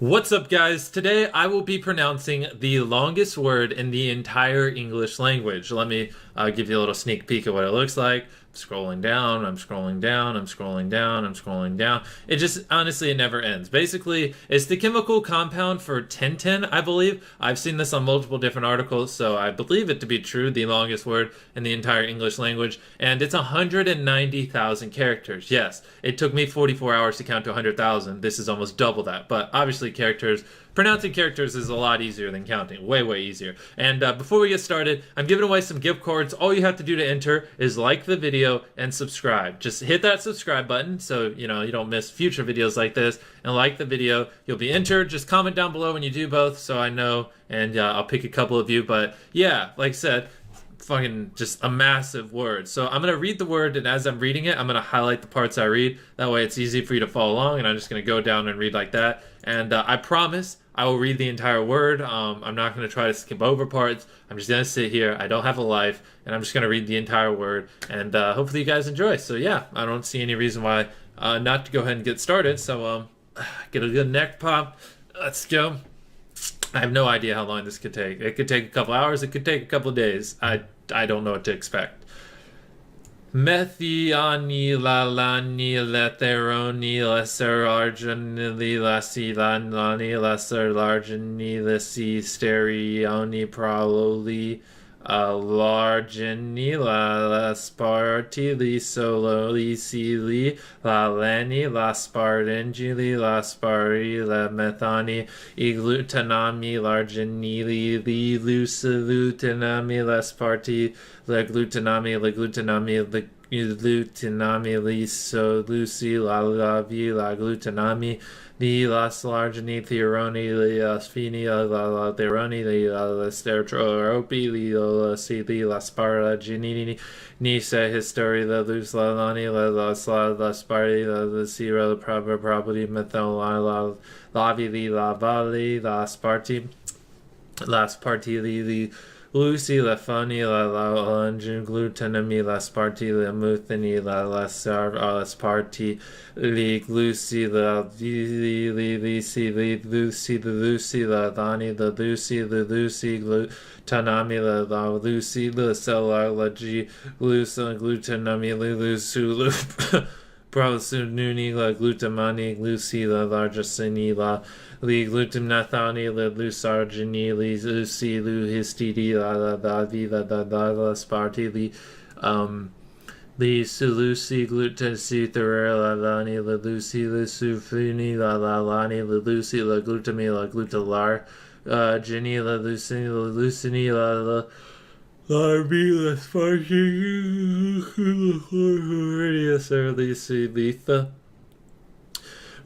What's up, guys? Today I will be pronouncing the longest word in the entire English language. Let me give you a little sneak peek of what it looks like. I'm scrolling down, I'm scrolling down, I'm scrolling down, I'm scrolling down. It just, honestly, it never ends. Basically, it's the chemical compound for 1010, I believe. I've seen this on multiple different articles, so I believe it to be true, the longest word in the entire English language. And it's 190,000 characters. Yes, it took me 44 hours to count to 100,000. This is almost double that, but obviously pronouncing characters is a lot easier than counting. Way easier. And before we get started, I'm giving away some gift cards. All you have to do to enter is like the video and subscribe. Just hit that subscribe button so you don't miss future videos like this, and like the video. You'll be entered. Just comment down below when you do both so I know, and I'll pick a couple of you. But yeah, like I said, fucking just a massive word. So I'm going to read the word, and as I'm reading it, I'm going to highlight the parts I read. That way it's easy for you to follow along, and I'm just going to go down and read like that. And I promise I will read the entire word. I'm not going to try to skip over parts. I'm just going to sit here. I don't have a life, and I'm just going to read the entire word, and hopefully you guys enjoy. So yeah, I don't see any reason why not to go ahead and get started. So get a good neck pop. Let's go. I have no idea how long this could take. It could take a couple hours. It could take a couple of days. I don't know what to expect. Methiani lalani letheroni lesser arginili lasilanani lesser largini lesi sterioni prololi largini la sparti li solo li sili la leni la spartingili la spari la methani iglutanami largini li lusilutanami la sparti la glutanami glutanami li so luci la lavi la glutanami li las largini theoroni li asfini la theoroni li la stertropi li la si li la spara ginini ni se histori la luz la lani la spari la sira la property methon la lavi li la vali la sparti li Lucy la funny la lungeon glutenami la sparti la muthani la sparti li lucy la lucy la thani la lucy glutenami la lucy la cella la g glutenami la lucy Prosununi la glutamani lucy la largesini la li glutamnathani la lusargini li lucy lu histidi la viva la sparti li sulusi glutasi thera la lani la lucy la sufini la lani la lucy la glutami la glutalar gini la lucini la Larvila sparking radius early letha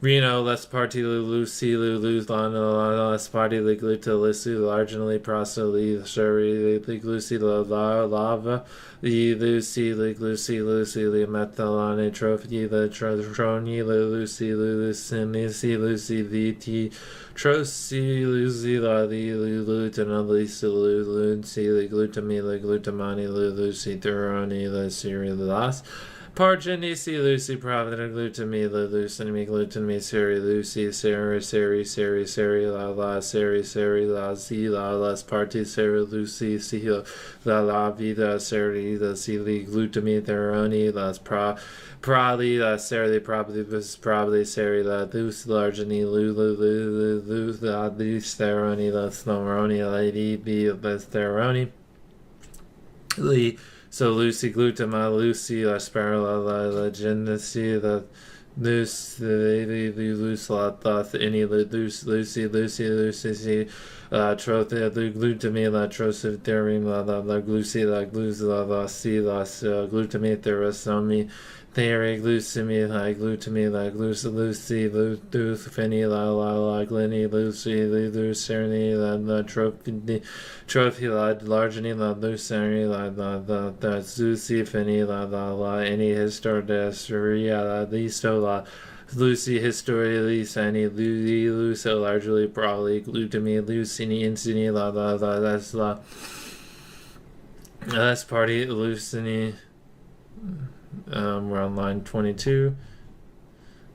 Reno less party lucy luz lana party gluta lissu largely prosely sherry lucy lava the lucy the methylone trophy the troni lucy lucy vt trosi lucy la the lutein lucy glutamine glutamani lucy thuroni the serious Pargenisi Lucy Provident Glutami La Lucinami Glutamine Seri Lucy Seri La Seri La Z La Las Party Seri Lucy Sihil La Vida Seri La Sili Glutami Theroni Las Probably La Seri probably Seri La Luce Largini Lu La Luce Theroni La Snoroni Lady B La Theroni So Lucy glutama Lucy la sparla la genesi la loose the loose la thoth any Lucy troth the glutami la trosive theorem la glucy la gluz la si la glutami therosomi theory glucimi la glutami la lucy fini la glini lucy lucerni la trophy la largini la lucerni la lucy fini la any historia la listo la Lucy Historia Sani Lucy largely probably glutami Lucini Incini la that's la that's party Lucini we're on line 22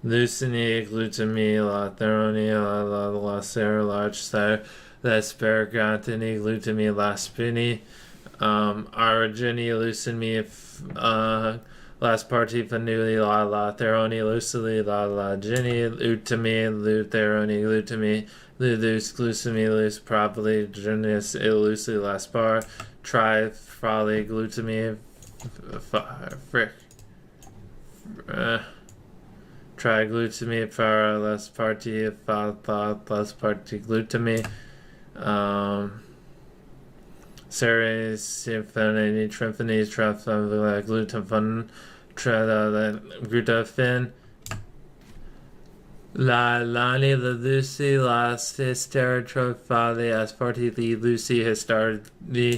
Lucini, glutami, la theroni, la ser, large sire, lespergantini, glutami, la spini, argini, lucini, last party fanuli, la theroni, lucili, la gini, utami, lutheroni, glutami, ludus, glusami, lus, probably, genius, illusi, last bar, tri, froli, glutami, frick. Triglutamine para less party less party glutami series symphony trimphony glutafun glutafin la lani la lucy la hysterotrophy as party the lucy histardi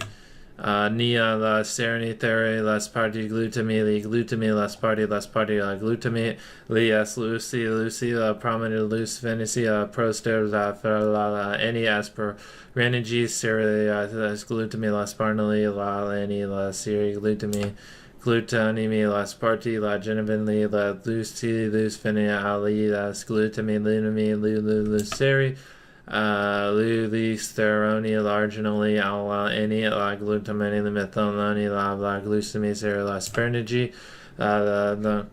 nia la sereni theory las party glutami las party la glutami lias lucy la prominent loose venecia proster la any as per renegi seri las glutami las parnally la any la seri glutanimi las party la genevinely la loose venia ali las glutami lunami seri Lulis theroni larginally ala any la glutamini the methyloni la glutamine ser la spermigi the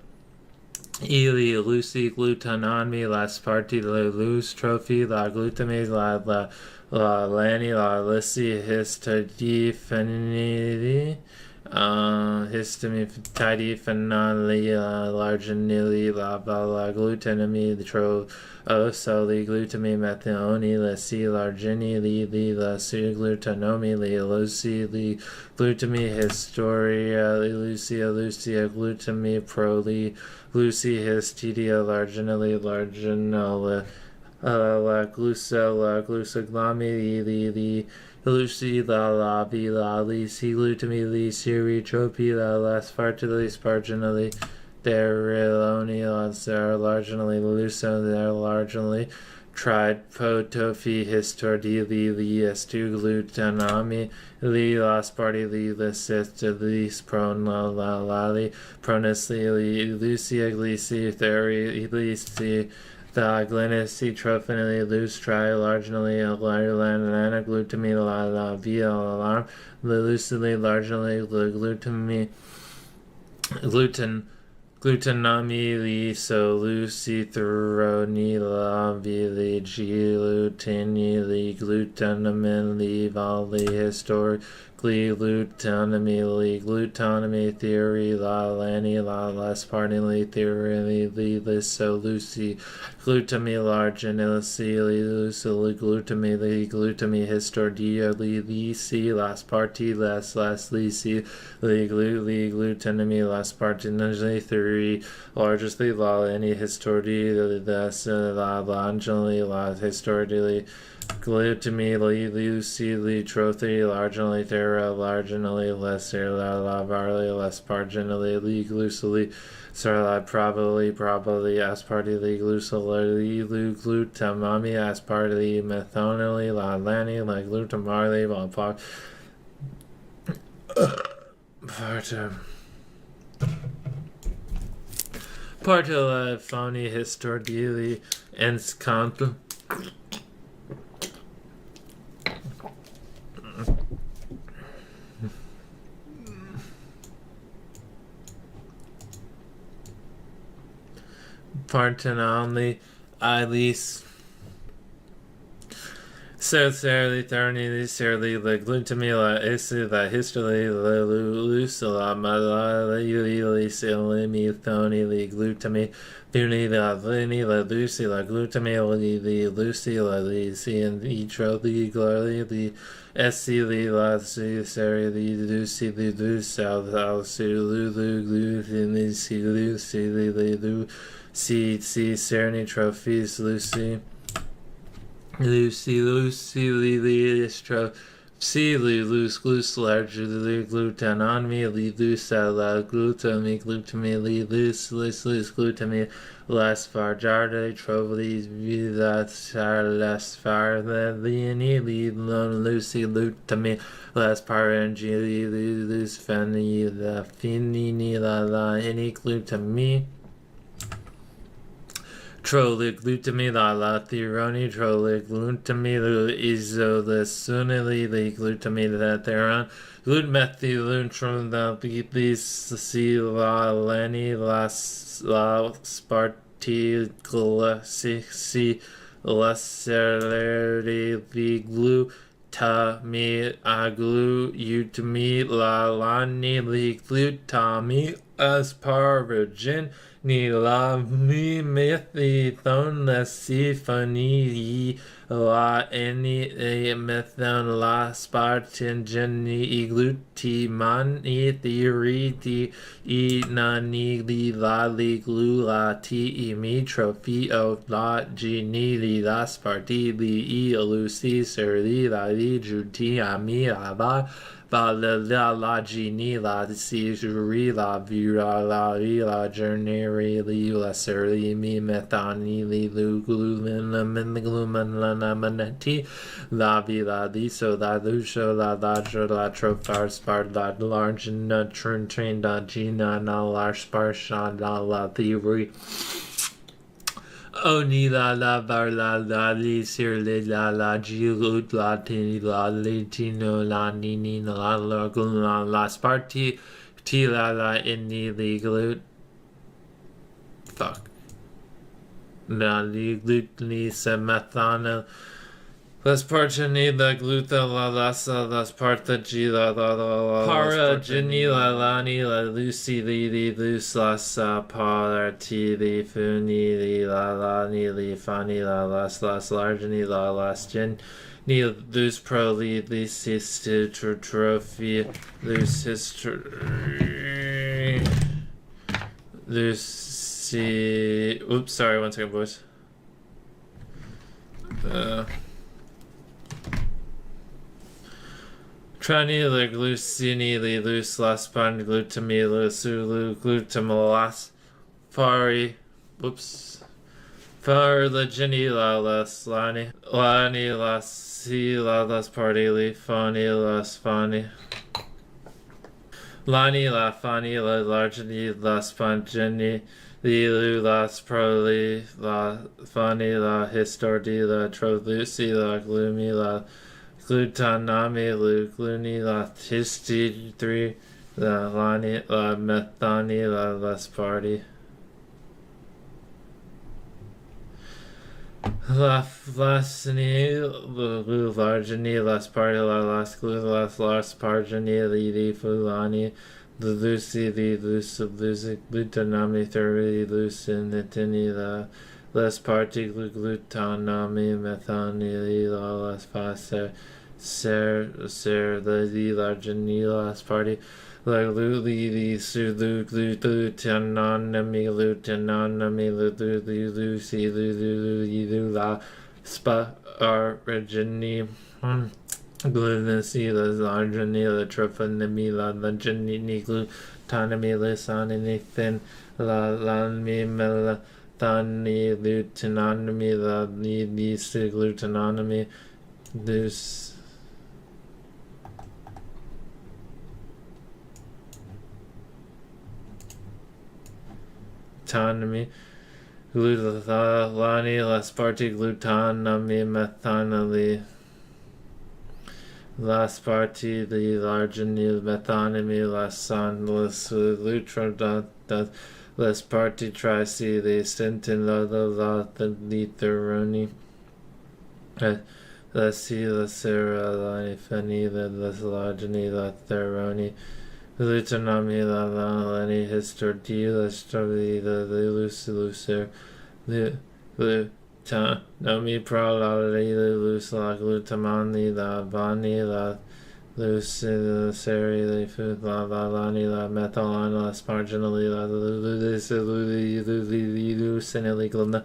ili lucy glutanami las party la loose trophy la glutamate la lani la lisi histidiphenidi histamine phenoli larginally la glutamine the tro soli glutami methionine la c largini la c glutanomi la lucy glutami historia lucia glutami proli lucy histidia larginally la glucoglami lucy la vi la lisi glutami li siri tropi la las partili sparginally Deriloni are largely luso, they're largely tried potophi histordi li estu glutanami li las party li lisist lis pron la lali pronus li lucia glisi theory lisi the glenisi trophinily loose tri largely lana glutami la via alarm lucily largely glutanami li so lucy theroni la vi glutini li glutanamin li vali histori glutanami theory la lani la last partly theory li so lucy glutami large and lucily glutami histordia li c last party last lisi glutanami last party theory largely la any histordi das la largely la histordi glutami lucy trophy largely terra largely lesser la varly less parginally glusily Sarla probably as party glusily glutamami as party methonally la lani la glutamarly la parta la phony histordili enscanto Partenonly, Ilis, Sarily, Therni, Sarily, the Glutamila, Isi, the Histoli, the Lucilla, Malili, Silimi, Thoni, the Glutami, Thuni, the Lini, the Lucy, the Glutami, the Lucy, the C and Etro, the Glory, the SC, the Lassi, Sari, the Lucy, the Lusa, the Alsu, the Glutin, the C, Lucy, the Lu. C Sereny trophies Lucy Listro C loose glus largely glutanonmi lusa la glutami loose glutami las farjarde trovli vida las far the lon lucy lutami las parangeli loose feni la finini la any glutami Trolliglutamine trolliglutamine isolesunily glutamine theron glutmethyluntromethylcilani la spartiglycsi lacerity glutami aglu utami la lani glutami asparagin ni la mi methithon la sifani la any a methon la spartingeni glutimani theory e nani li la li glu la ti mi trophy of la geni li la sparti li e lucy sir li la li juti ami la la genie la si juri la vira la journey li la surly mi methani li lu glumen la maneti la vila di so la lucio la trofar spart la large na train da gina na la sparsha la theory. Oh ni la var la li sir la gilut la tini la litino la nini la sparti ti la inni li glut fuck la li glutni semathana las parchani la gluta la lasa las parta gi la para geni la lani la lucy li lus las parti li funi li la lani li fani la las largeni la las gen ni lus pro li sistu trophy lus history lucy oops sorry 1 second boys Trani la glucini li lus las pan glutami sulu glutamolas fari whoops far la geni la las lani las si la las party li fani las fani lani la fani la largeni las pangeni li lu las proli la fani la histordi la troluci la gloomy la glutanami lu gluni la histi 3 la lani la methani la las party la flasini lu largeni las party la las glu las pargeni li fulani the lucy the loose of lucy glutanami thoroughly loose in the tini la less party glutanami methani la las faser ser the largeni las party la luli the sulu glutanami lucy la spa origini Glutancy, la largeni, la trophanemi, la genini, glutanami, lisanini, thin, la lanmi, melathani, glutanami, la nis, glutanami, dus. Tanami, glutathalani, la sparti, glutanami, methanali. Las parti the largeni methanami las san las lutra las parti trici the stintin la the litheroni la si la sera la feni la largeni la theroni lutanami la lani histordi la strabili the lucer Nami pro la lus la glutamani la vani la lus la seri la food la lani la methalani la sparginali la lucinili glumna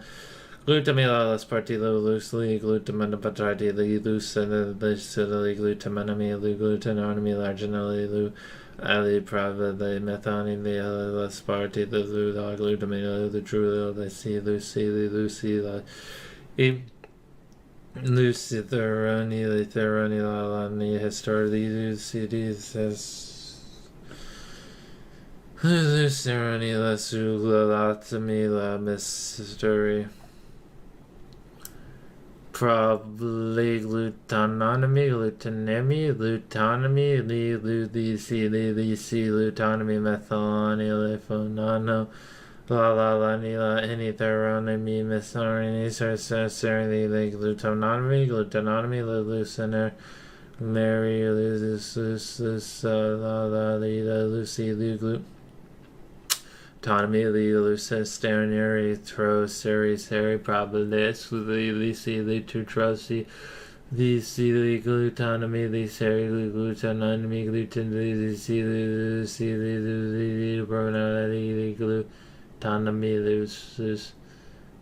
glutamila la spartilo loosely glutamina patrati li lus and the glutaminami glutanami larginali lu Ali prava the methani the la sparti the la glutamina the true the si lucy la Lucy Theroni la ni historically Lucy says Lucerani la sugla la mystery probably glutonomy, glutonemy, glutonomy, glutonomy, methylonyl, la nila, any theronomy, misarny, necessarily glutonomy, luciner, Mary, Lucy, autonomy, Lucis, Sternary, Tro, Series, Harry, Probalis, Lisi, Tutrosi, the glutonomy, the seri, glutonomy, gluten, the glutonomy, Lucis.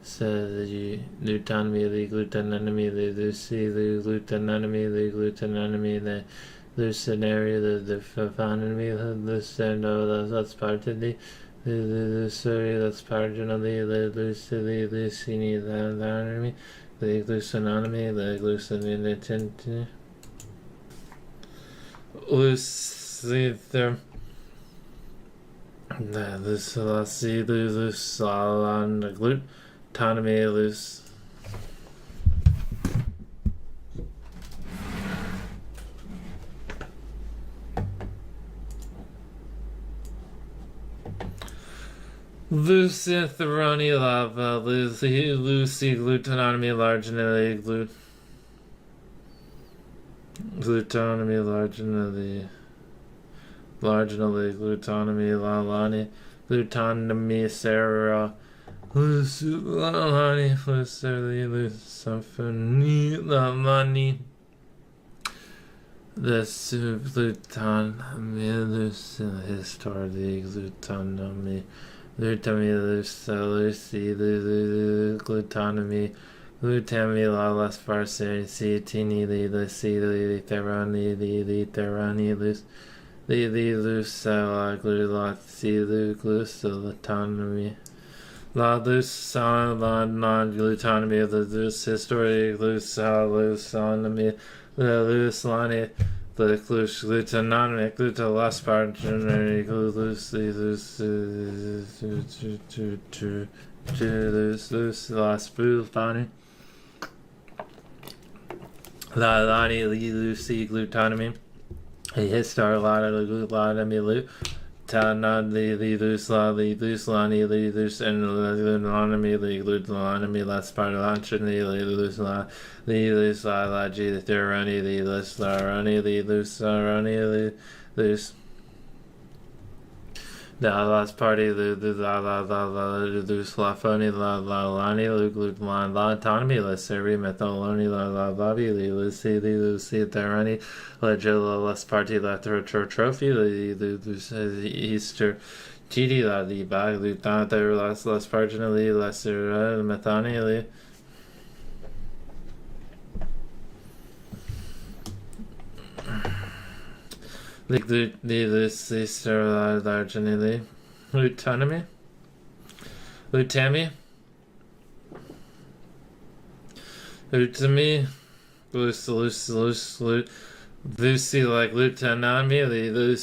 Says the glutonomy, the glutonomy, the glutonomy, the glutonomy, the lucinary, the phonomy, the sendo, that's part of the sorry, that's part of the lucily, lucini, the anomy, the gluconomy, the gluconin, lucifer. The lucilasi, lucilan, the glutonomy, loose. Lucitheroni lava, Lucy, glutonomy, larginally, glutonomy, larginally, glutonomy, lalani, glutonomy, sarah, luculani, lucily, lusophony, lamani, the glutonomy, historically, glutonomy, Lucy, glutonomy, glutami, las farsi, tini, the theroni, the theroni, lucella, glutonomy, la lucella, non glutonomy, the history, lusonomy, the luslani. The glutonomy, glutolas partner, las bufani, la lani, lucy, glutonomy, a histar, glutonomy, Tanan, the luslani, lus, and glutonomy, last part of luncheon, the lusla. The lusalagi, the theroni, the luslaroni, the lusaroni, the lus. The last party, the luslafoni, la lani, the glutlan, la autonomy, la seri, metholoni, la lavi, the lucy, theroni, la jilla, last party, la trophy, the Easter. Titi, la the bag, lutan, there, last parginally, lesser, methani, the sister largely autonomy, lutami, Lucy, like glutonomy, the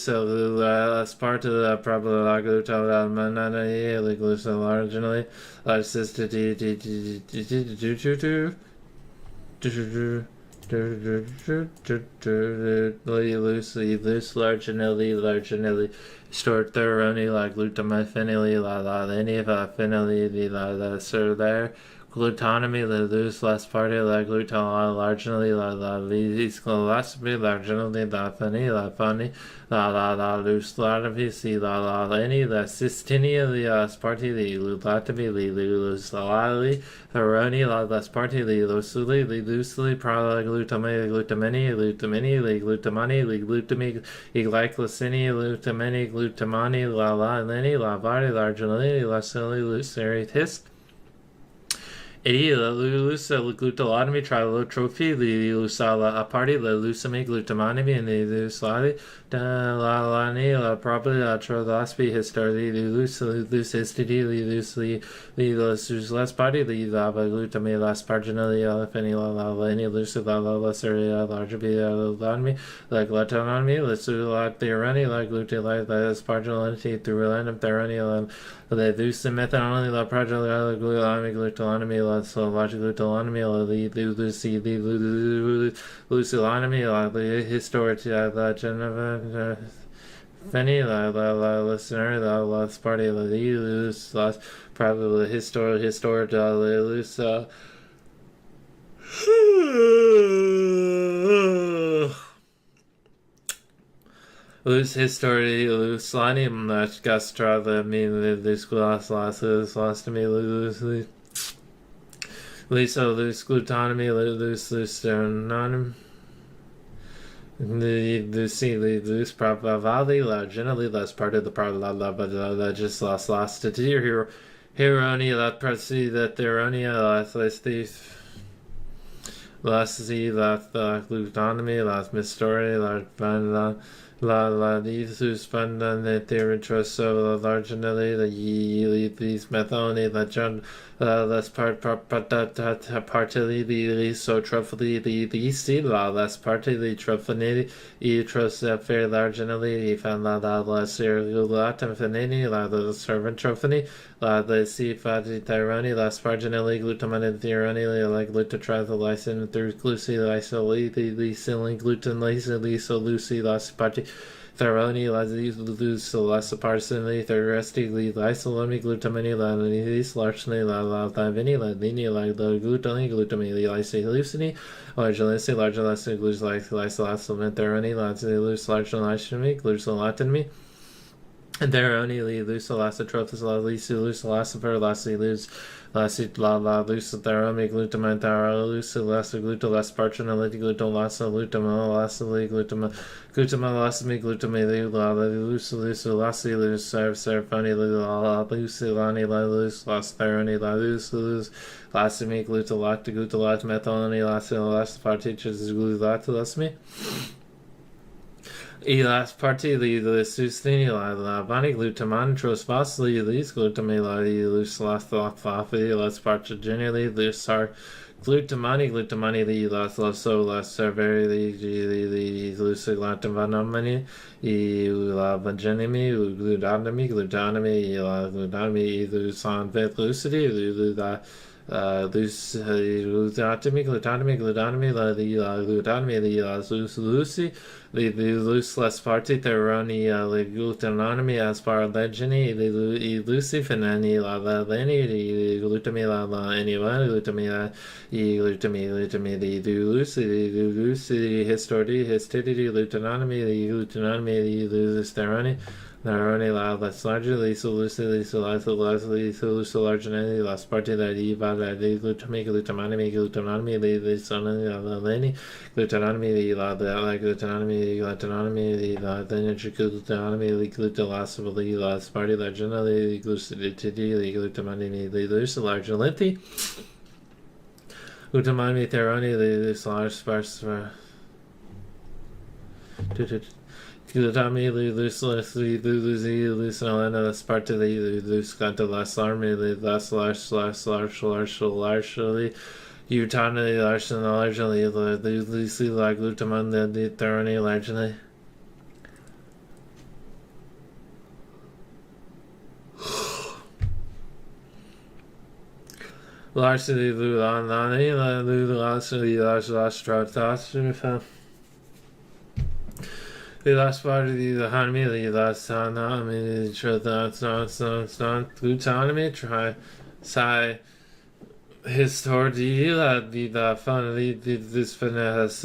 last part of the probably glutonomy, like largely, large sister, loose, larginally, short, thoroughly, like glutamophenily, any of phenily, the sir there. Glutonomy, the loose last party, la gluton, largely, la viscolasby, largely, la funny, la loose larvae, la any, la cystinia, the asparti, the lulatomy, the lusalali, theroni, la asparti, the loosely, glutamani, glutamani, la lenny, la vari, largely, la silly, luceritis. Lusa glutalotomy, trilotrophy, the lusala aparti, the lusami glutamonomy, and the luslali, la lani, la probably la trolaspi, historically, the lucistity, the loosely, the lusless party, the lava glutami, las parginally, elephany, la lani, lucilla, la lesseria, larger be lotomy, like glutanomy, lusulat theorani, like glutilite, la sparginality, through random theorani, the lucimethanoli, la progeny, glutalomy, less large glutonomy, Lucy, Lucilonomy, historic, Geneva, Fanny, listener, last party, loose, last probably historic, loose, loose history, loose lani, gastra, loose glass, lost to me, loose, loose glutonomy, loose sternum. Loose probably generally less part of the part but just lost to your Heronia, that presi, that Theronia, last see that glutonomy, last mystery, la these pandan the theoretroso largenally the these methoni la john less partly the so truffly the see la less partly the truffini tros fair largenally found la less latam fanini la the servant truffini la the see fati tyroni last marginally glutamine theoroni like glutotrizolysine through glucy lysoli the ceiling gluten lysoli so lucy last party Theroni, Lazulus, Lasaparsonly, Therestically, Lysolomi, Glutamini, Lanis, largely, Lavini, Ladini, Glutoni, Glutamili, Lysilucini, Largelisi, Largelasi, Glus, Lysolacilment, Theroni, Lazulus, Largelashimi, Glusolatimi. And Theroni, Lusolacitropus, Lisulus, Lacifer, Lasilus, Lasit la lusa theromi glutamine thyrolis lasa gluta las parchinality glutolasa glutama lasily glutama lasmi glutamili la lusa lusa lasi lus serfani la lusilani la lus las theroni la lus lasimi glutolacta glutalat methylani las particles glutalasmi. Elas party the sustini la bani glutaman tros vasily lis glutamela lus las fafi las parcha generally lus are glutamani las so las serveri the lus glutamanamani la vagenimi glutamami la glutami lus on vet lucidi loose glutamine, la lucy, the loose less party, theroni, glutanomy, as far legeni, the lucy, finani, la leni, the glutamila, la anyone, glutamila, the lucy, histori, histidity, glutanomy, the theroni. Naroni la less largely solucily largely last party that eva that glutamic glutanomy the son of leni glutanomy la glutanomy the energy glutanomy glutalasively last party that generally glucidity glutanomy the large lengthy glutanomy theroni the large sparse Glutami, Lucinalena, the Sparta, Luscanta, Las Army, Las largely, Utana, largely, Lucy, La Glutaman, the Theroni, largely. Largely, Lulanani, Lulastra, the last part of the economy, the last autonomy, glutonomy, try psi historia, the finally this finesse,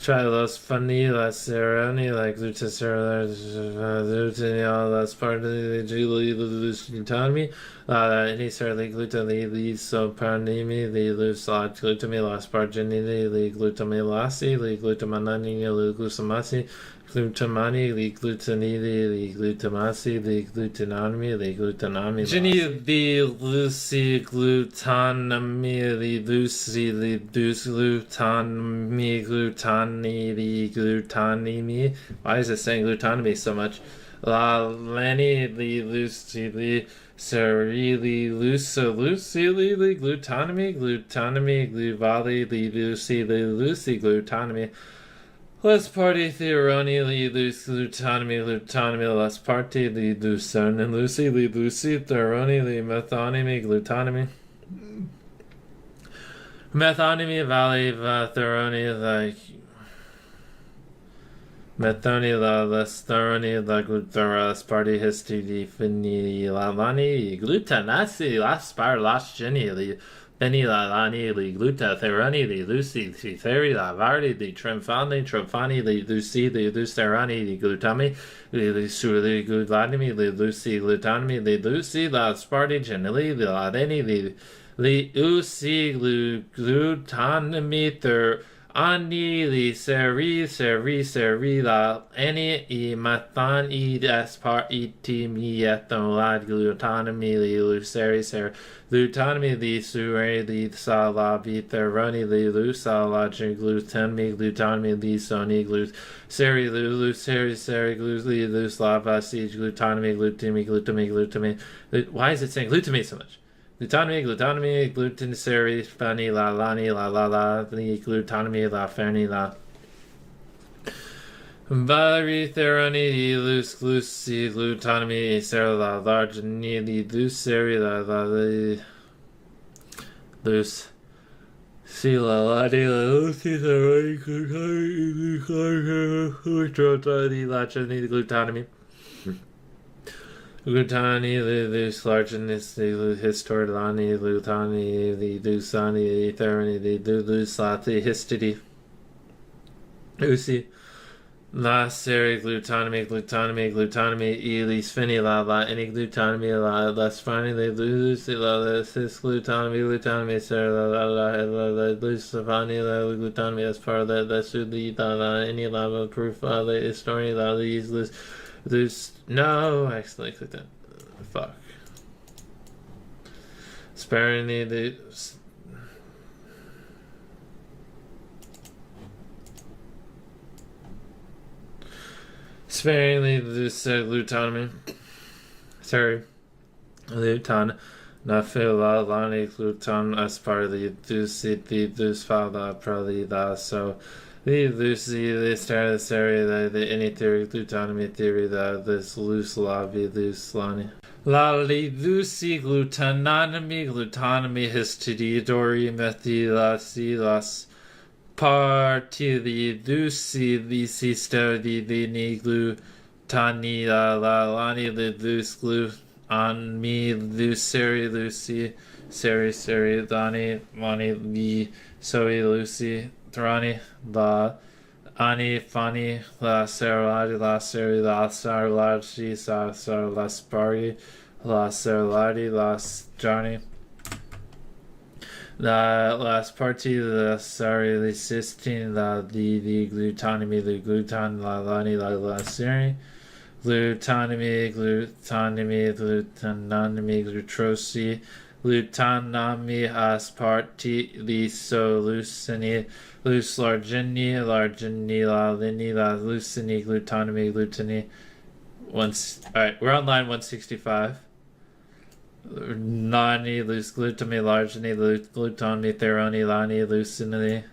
try los funny, las ceremony, like glutathione, last part of the Julie, glutonomy. Any certainly glutami so panimi the lusat glutami last pargeni the glutamilasi the glutamanani the glutamasi glutamani the glutani the glutamasi the glutanami the glutanami Jenny the lucy glutanami the lucy the dus glutanami glutani the glutanimi. Why is it saying glutanami so much? La Lani the lucy the Serili, Lucili, glutonomy, gluvali, the Lucy, glutonomy. Let's party theoroni li luce glutonomy let's party li lucerne and Lucy li Lucy theoroni li methonymy glutonomy methonymy valley theoroni like methony la les theoroni la gluteras party history fini la lani glutanasi las par las geni li Benny la lani li gluta therani li lucy li theri la vardi li tremfani li lucy li lucerani li glutami li lucy li glutanimi li lucy glutanimi li lucy la sparti genili li ladeni li usi glutanimi ther ani li seri la any I mathan I aspar iti mi ethanolad glutanimi li luceri ser glutanimi li sure li sa la vitheroni li lusa la glutanimi li soni glut seri seri glut li lus lava siege glutanimi glutami. Why is it saying glutami so much? Glutonomy, gluten seri, fani la lani la li glutonomy la ferni la. Valerie theroni li lus gluci glutonomy seri la large ni li lus seri la li lus. Si la lani la luci theroni glutonomy la glutonomy. Glutani, Lus Largeness, the Historlani, Lutani, the Lusani, Etherni, the Luslati, Histidi, Usi, La Seri, Glutonomy, Elis, Fini, La, any Glutonomy, La, Less Fani, the Lucy, La, Cis, Glutonomy, Sarah, La, Lusavani, La, Glutonomy, as part of that, Sudi, La, any lava proof, La, Historian, La, these, Lus, no, I accidentally clicked that. Fuck. Sparingly the glutonomy. Sorry. Gluton. Nafila lani gluton as part of the dus fala probably the so the Lucy, the start of the any theory, glutonomy theory, this loose lavi, loose lani. La Lucy, glutonomy, histidori, methylasi, las party, the Lucy, the sister, the ni glutani, la lani, the loose glue on me, Lucy, seri, lani, mani, the soy, Lucy. Thrani, la ani fani, la serladi, la seri, la sarladi, sa la spari, la serladi, la jani, la party, la sari, la cystine, la the glutonomy, the gluton, la lani, la seri, glutonomy, glutrosi, glutonomy as party, lisolucini, lus largini, la lini, la lucini, glutonomy, glutini. Alright, we're on line 165. Nani, lus glutami, largini, glutonomy, theroni, lani, lucini.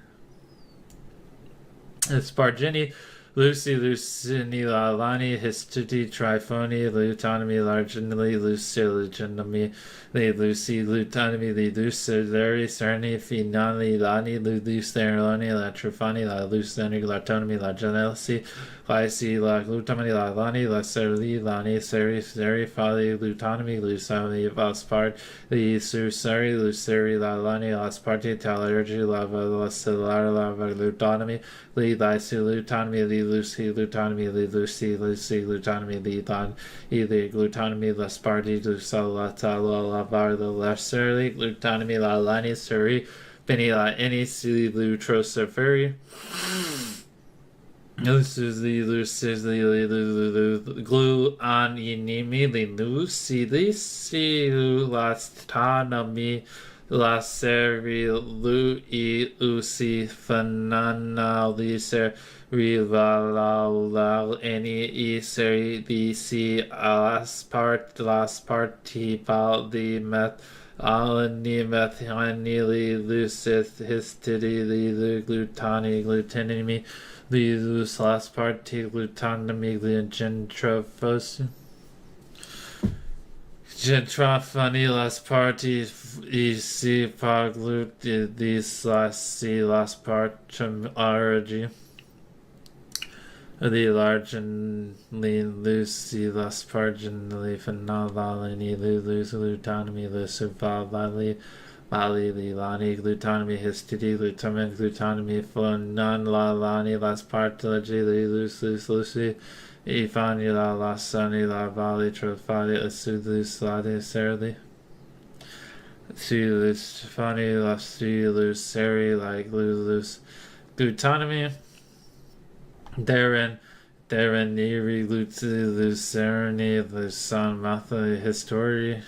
Spargini, lucini, la lani, histiti, trifoni, glutonomy, largini, lucilogenomy, Lucy, glutonomy, lucidary, cerni, finali, lani, luceroni, la trifani, la luceni, glatonomy, la genelsi, lysi, la glutonomy, la lani, la serli, lani, seri, fali, glutonomy, lucami, vaspart, the luceri, la lani, lasparti, talergy, lava, la cellular, lava, glutonomy, lysi, glutonomy, lucy, glutonomy, lucy, glutonomy, lon, either glutonomy, lasparti, lusalata, lavar, the lacerly, glutonomy, la lani, seri, beni, la any, silly, lutrosaferi. Lucy, glue on inimi, lucy, lastanami, la seri, lucy, fanana, liser, rivalal, any, seri, dc, las parti, val, the meth, alani methionili lucith histidi li glutani glutenimi li lus last party glutanami gentrophos gentrophony last party ec paglut these last c last part origin the large and lean loose, the less pargin, the leaf and not valini, lose glutonomy, lusu vali, the lani, glutonomy, histidi, glutomin, glutonomy, fun, non la lani, last partology, the loose, lucy, ifani, la sunny, la vali, trofadi, asudus, ladi, serli. Si loose, funny, la si loose, seri, like loose, glutonomy. Therein Neri Lucerni, the Son Matha History.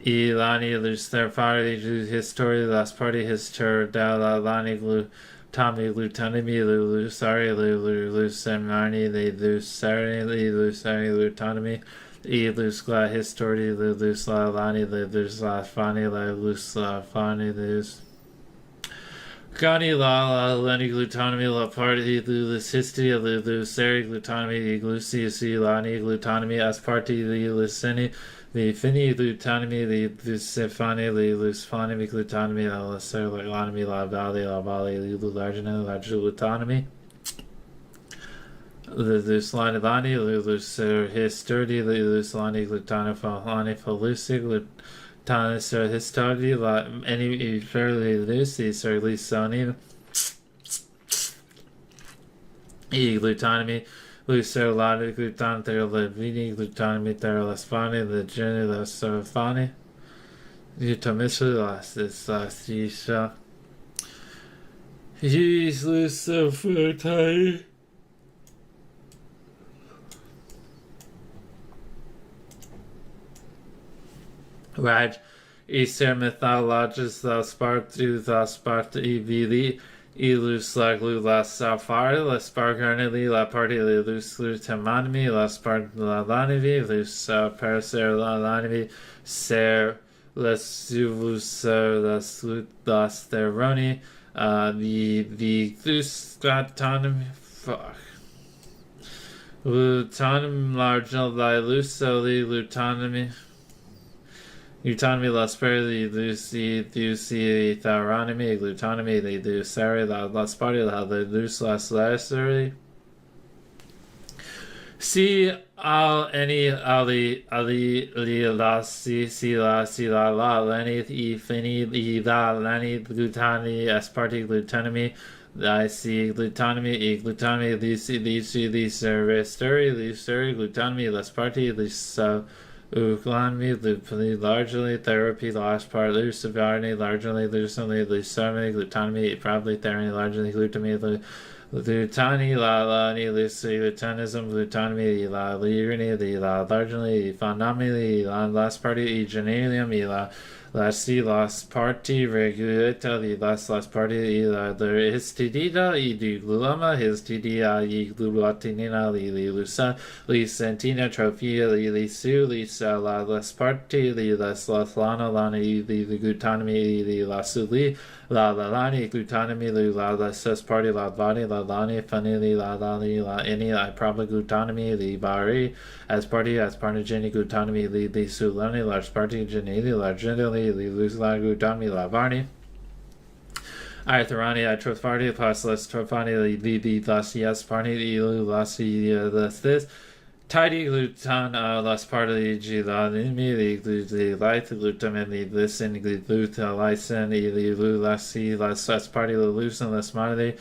Ilani Lucerfari History, last party Histor Dalalani Tommy Lutanimi, Lusari, Lucermani, the Lusari, Lutanimi. Lus gla history, lus la lani, lus la fani, lus la fani, lus Gani la leni glutonomy, la party, lus history, lus seri glutonomy, glucius lani glutonomy, as party, lusini, the fini glutonomy, the lusifani, the lusfani glutonomy, la ser lanomy, la valley, lulargina, la glutonomy. Luslani lani, luser histurdi, luslani glutana falani falusi, glutana ser histurdi, la any fairly lucy, ser lisani, glutanomy, luser lani, glutan ter levini, glutanomy ter laspani, the geni la serfani, glutamisu las is las yisha. He's luser fertile. Raj Easter mythologists the Sparta Evili Ilus la glu la safari la spargarnili la party lus glutamanimi la spart la lanivi lus paraser la lanivi ser les suvus las theroni the glus glutanim fuck glutanim largel la lusoli glutanomy Glutonomy, lasperity, lucy, thyronomy, glutonomy, the luceri, la lasparty, la luce, lacerity. Si any ali li la si la leni fini la leni glutani asparty glutonomy. I see glutonomy, glutonomy, luceri, glutonomy, lasparty, Uclanomy, largely therapy, last part, lucivarny, largely lucently, lucermy, glutonomy, probably therany, largely glutamy, glutani, la lani, lucy, glutanism, glutonomy, la liriny, la largely, phonomy, la last party, genalium, la si last party, regulata, last party, la histidida, du gluma, histidia, glulatinina, lusa, sentina, trophia, lisu, lisa, la last party, las lana, lani, glutonomy, la suli, la lani, glutonomy, la sus party, la lani, funny, la any, probably glutonomy, the bari, as parnogenic glutonomy, the sulani, large party, genali, largently, the lose la glutonomy, la varni. Arthrani, trophani, plus trophani, the thus yes, parny, the this. Tidy glutan, las party, gilanimi, the light, glutamin, the listen, glutalysin, the lulasi, las party, the lucin, las marty.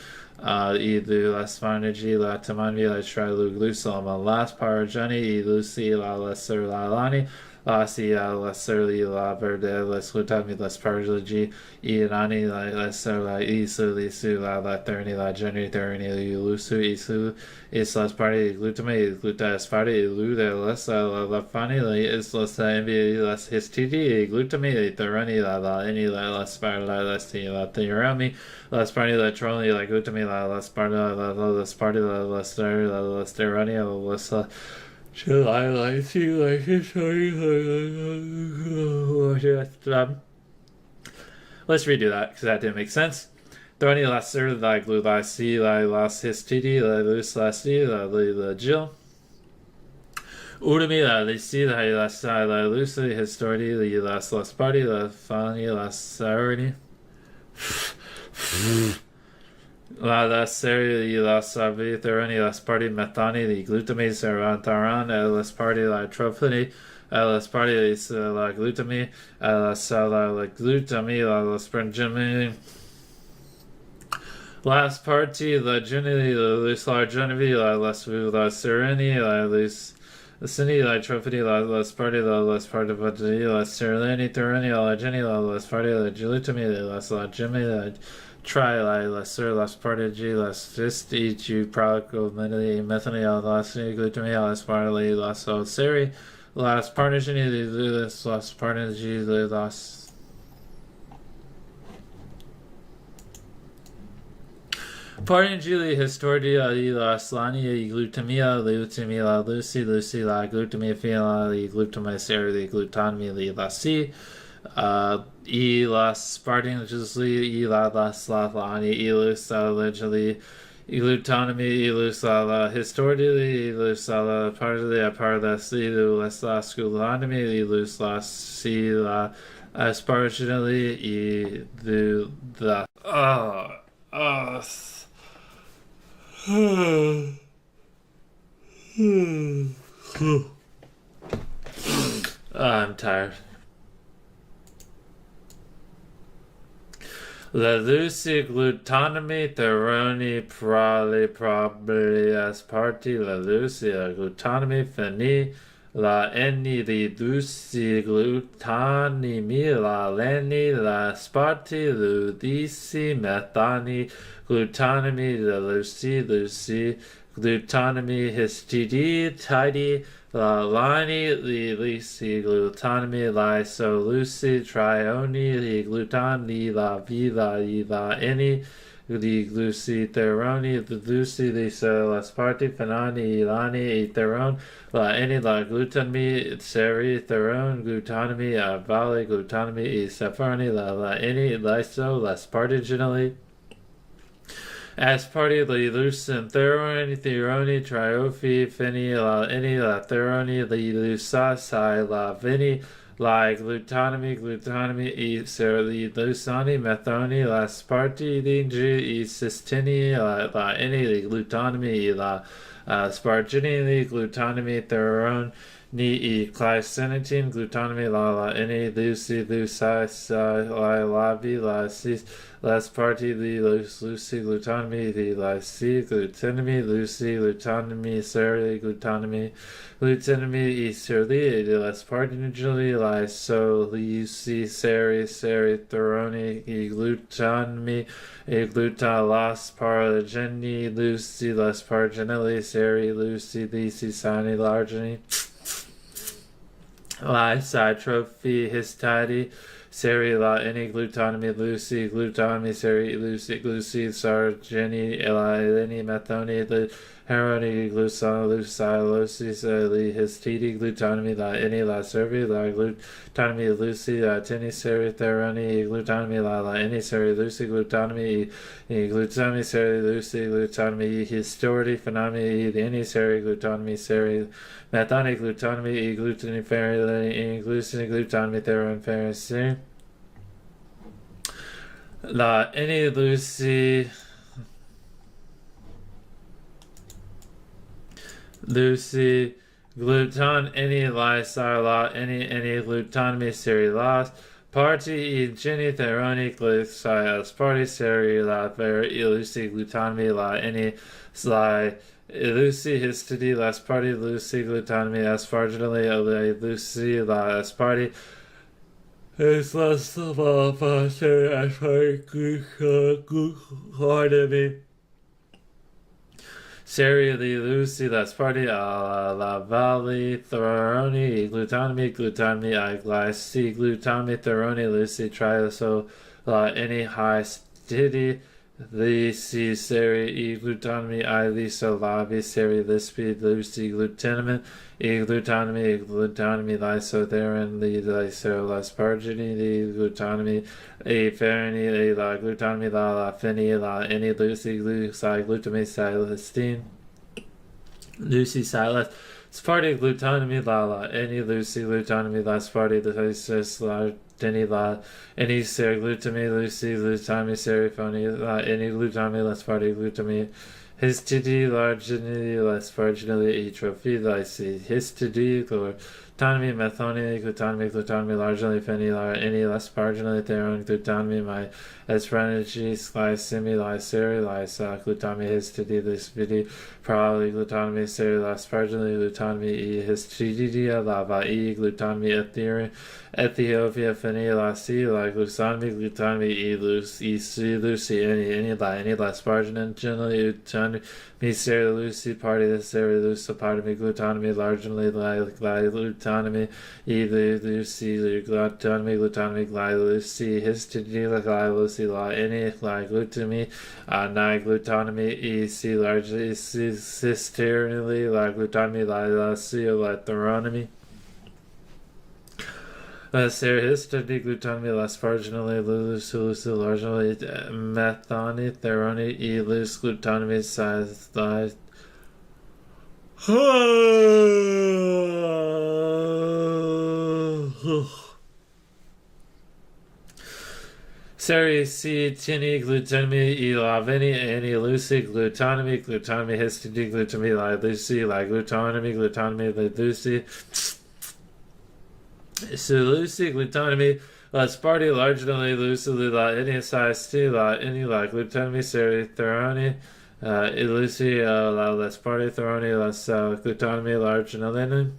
Ilu las farnagi la tamanvi la trilu glusalama las parajani ilusi la lesser la lani la si la surly la verde les glutami les parigi irani la so la isu lisu la therni la geni therni lusu isu is las party glutame gluta es party luda les la fani is les envy les histidi glutame therni la any las party les la theoremi las party la troni la glutame las party las party las therni las should I like to like history? Let's redo that because that didn't make sense. Throni laser la glue la si la las histidi la lus la si la jill. Udami la si la sa la lus la histori la las party la fani la sarni. La serie la savi therani las party methani the glutami taran las party la tropini las party la glutami la sala la glutami la sprengimi last party la geni la lus la genevi la las la sereni la lus Cini la tropini la las party la party la sereni therani la geni la las party la glutami la gemi la try la sur las partigi las fist each prolico methane las glutami las party las seri las partigi las partigi las Partigi histordia la slania glutamia glutamia lucy la glutamia fila glutamia seri glutami la si e las Spartanously, e las lani, ilus allegedly, glutonomy, ilus la historically, ilus la partly a parlas, ilus la sculonomy, ilus la si la asparginally, e the I'm tired. La lucy glutonomy theroni probably as party la lucy glutonomy fini la eni the lucy glutonimi la leni la sparti ludici methani glutonomy la lucy glutonomy histidi tidy la lani the lucy glutonomy la so lucy trioni the glutoni la vida la any the lucy theroni the lucy the so la sparti fenani ilani theron la any la glutonomy seri theron glutonomy valley glutonomy e sepharni la any lyso la spartiginally as party the lucin theroni theroni triophi fini la any la theroni the lusasi la vini la glutonomy e ser the lusani methoni la sparti dingi e sistini la any the glutonomy la spargini the glutonomy theron ni e glycinatine glutonomy la any lucy la lavi la cis las party the lucy glutonomy the la c glutonomy lucy glutonomy seri glutonomy e serli the las party usually la so lucy seri theroni e glutonomy e gluta las parageni lucy las pargenelli seri lucy lisi sani largeni la trophy histidi seri la any glutonomy lucy glutonomy seri lucy sargeni la any methoni the heroni gluson lucy seri histidi glutonomy la any la servi la glutonomy lucy tini seri theroni glutonomy la any seri lucy glutonomy glutonomy seri lucy glutonomy histori phenonomy any seri glutonomy seri methoni glutonomy glutoni ferri glucine glutonomy theron ferri la any lucy gluton any lysar la any glutonomy seri las party e geni theroni glucose party seri la ver lucy glutonomy la any sly Lucy histidine last party Lucy glutamine asparginally Lucy last party is less of a faster as glucosamine. Sherry Lucy last party la valley theroni glutamine I glyci glutamine theroni Lucy triaso any high stidi Lucy seri glutamine I lisa lavi seri lispi Lucy glutamine glutamine lysotherin lyso laspargine glutamine ferrini la glutamine la feni la any Lucy glutamine silestine Lucy silas Sparti glutamine la any Lucy glutamine la Sparti lysis la Denny la any ser glutamine Lucy glutamine serifoni la any glutamine la Sparti glutamine histidi larginally lasparginally atrophy lysi histidi glutamine methoni glutamine largely feni la any lasparginally theron glutamine my esphranigi glycemi lyseri lysa glutamine histidi this vidi probably glutamine seri lasparginally glutamine e histidia lava e glutamine Ethiopia feni la si la glutamine e lucy any laspargin generally glutamine seri lucy party the seri lucy party glutamine largely glutamine e lucy glutamine lucy histidine lucy la any glutamine glutamine e c largely cysternally glutamine la c la theronomy Serihistidine glutamine lasparginally lucy largely methoni theroni e loose glutamine size Seri C tini glutamine e laveni any lucy glutamine histidine glutamine la lucy la glutamine lucy so lucy glutamine la Sparti largely lucy la any size T la any la glutamine seri theroni lucy la Sparti theroni la glutamine larginally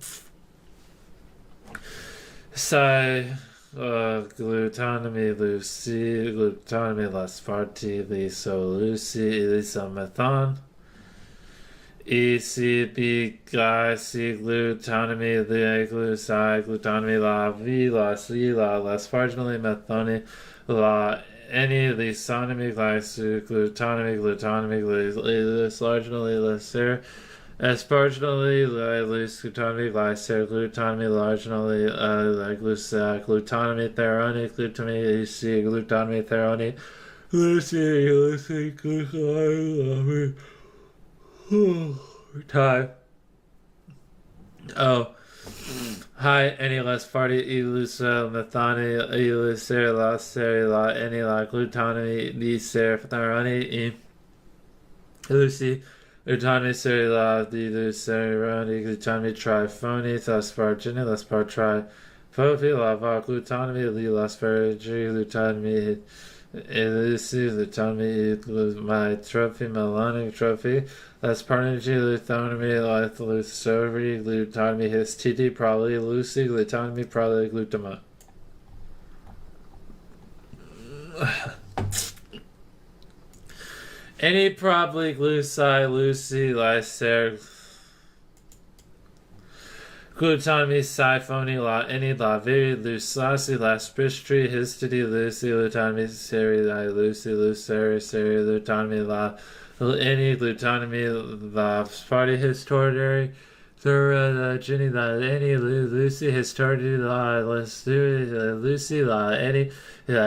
Psi glutamine lucy glutamine la Sparti liso lucy elisa methon ECB glycy glutamine glutamine la V la C la lasparginally methoni la any lysonomy glycy glutamine larginally laser asparginally loose glutamine glycer glutamine larginally glutamine theroni glutamine EC glutamine theroni lucy glutamine time. Oh. Hi, any less party, elusa, methani, eluser, la seri, la, any la glutamine, the ser, therani, elusi, glutamine, seri, la, the luceroni, glutamine, trifoni, thaspargini, laspar, tri, fofi, lava, glutamine, li, laspargi, glutamine, elusi, glutamine, my trophy, melanic trophy, Laspargini, glutamine, lucerni, glutamine, histidi, probably lucy, glutamine, probably glutama. Any probably gluci, lucy, lyser, glutamine, siphoni, la, any la, very lucasi, laspistri, histidi, lucy, glutamine, seri, lucy, luceri, seri, glutamine, la, any glutamine la Sparti historiary Ginny la any Lucy historiary la Lucy la any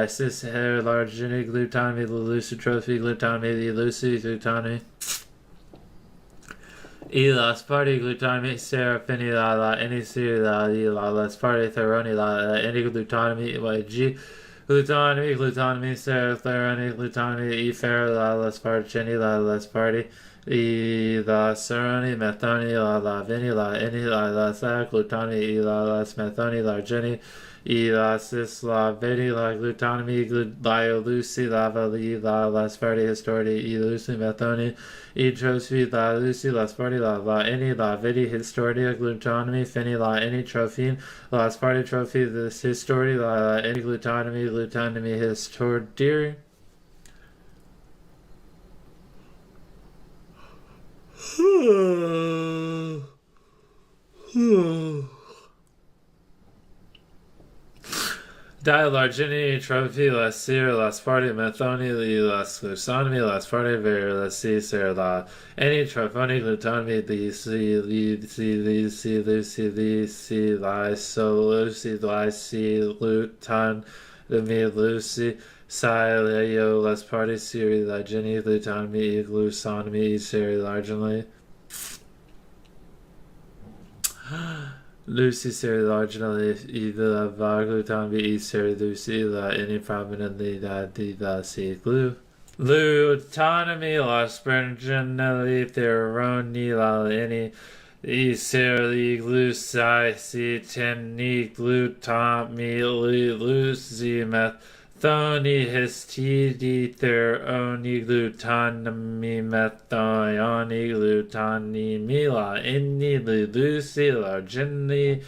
cis hair large Ginny glutamine Lucy trophy glutamine Lucy glutamine la Sparti glutamine serafini la any siri la Sparti theroni la any glutamine G glutamine, serotheronic, glutamine, efer, la Laspargini, la Lasparti, E la seroni methoni la vini la eni la sa glutami e la methoni la geni e la cis la veni la glutami la lucy la vali la sparti histori e lucy methoni e trophy la lucy la sparti la eni la veni historia glutami fini la eni trophine la sparti trophy this history la eni glutami histori. Dialargini, trophy, la sir, la sparti, methoni, la gluconomy, la sparti, ver, la si, ser, la, any trophoni, gluconomy, the si, la, so, lucy, la, si, gluton, the me, lucy, psi, leo, la sparti, siri, la, geni, gluconomy, gluconomy, seri, largely. Lucy seri largely either gluton be seri lucy la any prominently that the si glue. Autonomy la springenally theroni la any seri gluci si teni glutami lucy meth. Thoni histidi theroni glutanami methoni glutani mila inni lucy la geni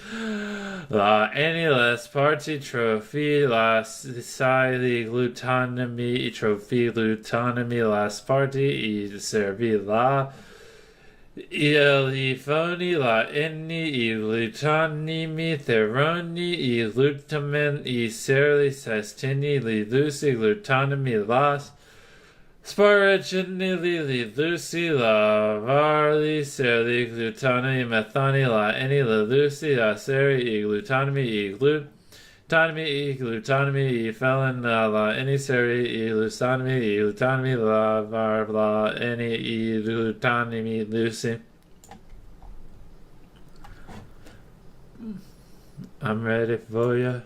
la any less party trophy la sili glutanami trophy glutanami last party e servi la Elifoni la inni I lutanimi theroni I lutamen I serli sestini li lucy glutanimi las Sparagini li lucy la varli serli glutani methani la inni la lucy la seri I glutanimi I glut Autonomy, glutonomy, felon, la, any seri, lusonomy, glutonomy, la, var, la, any, glutonomy, lucy. I'm ready for ya.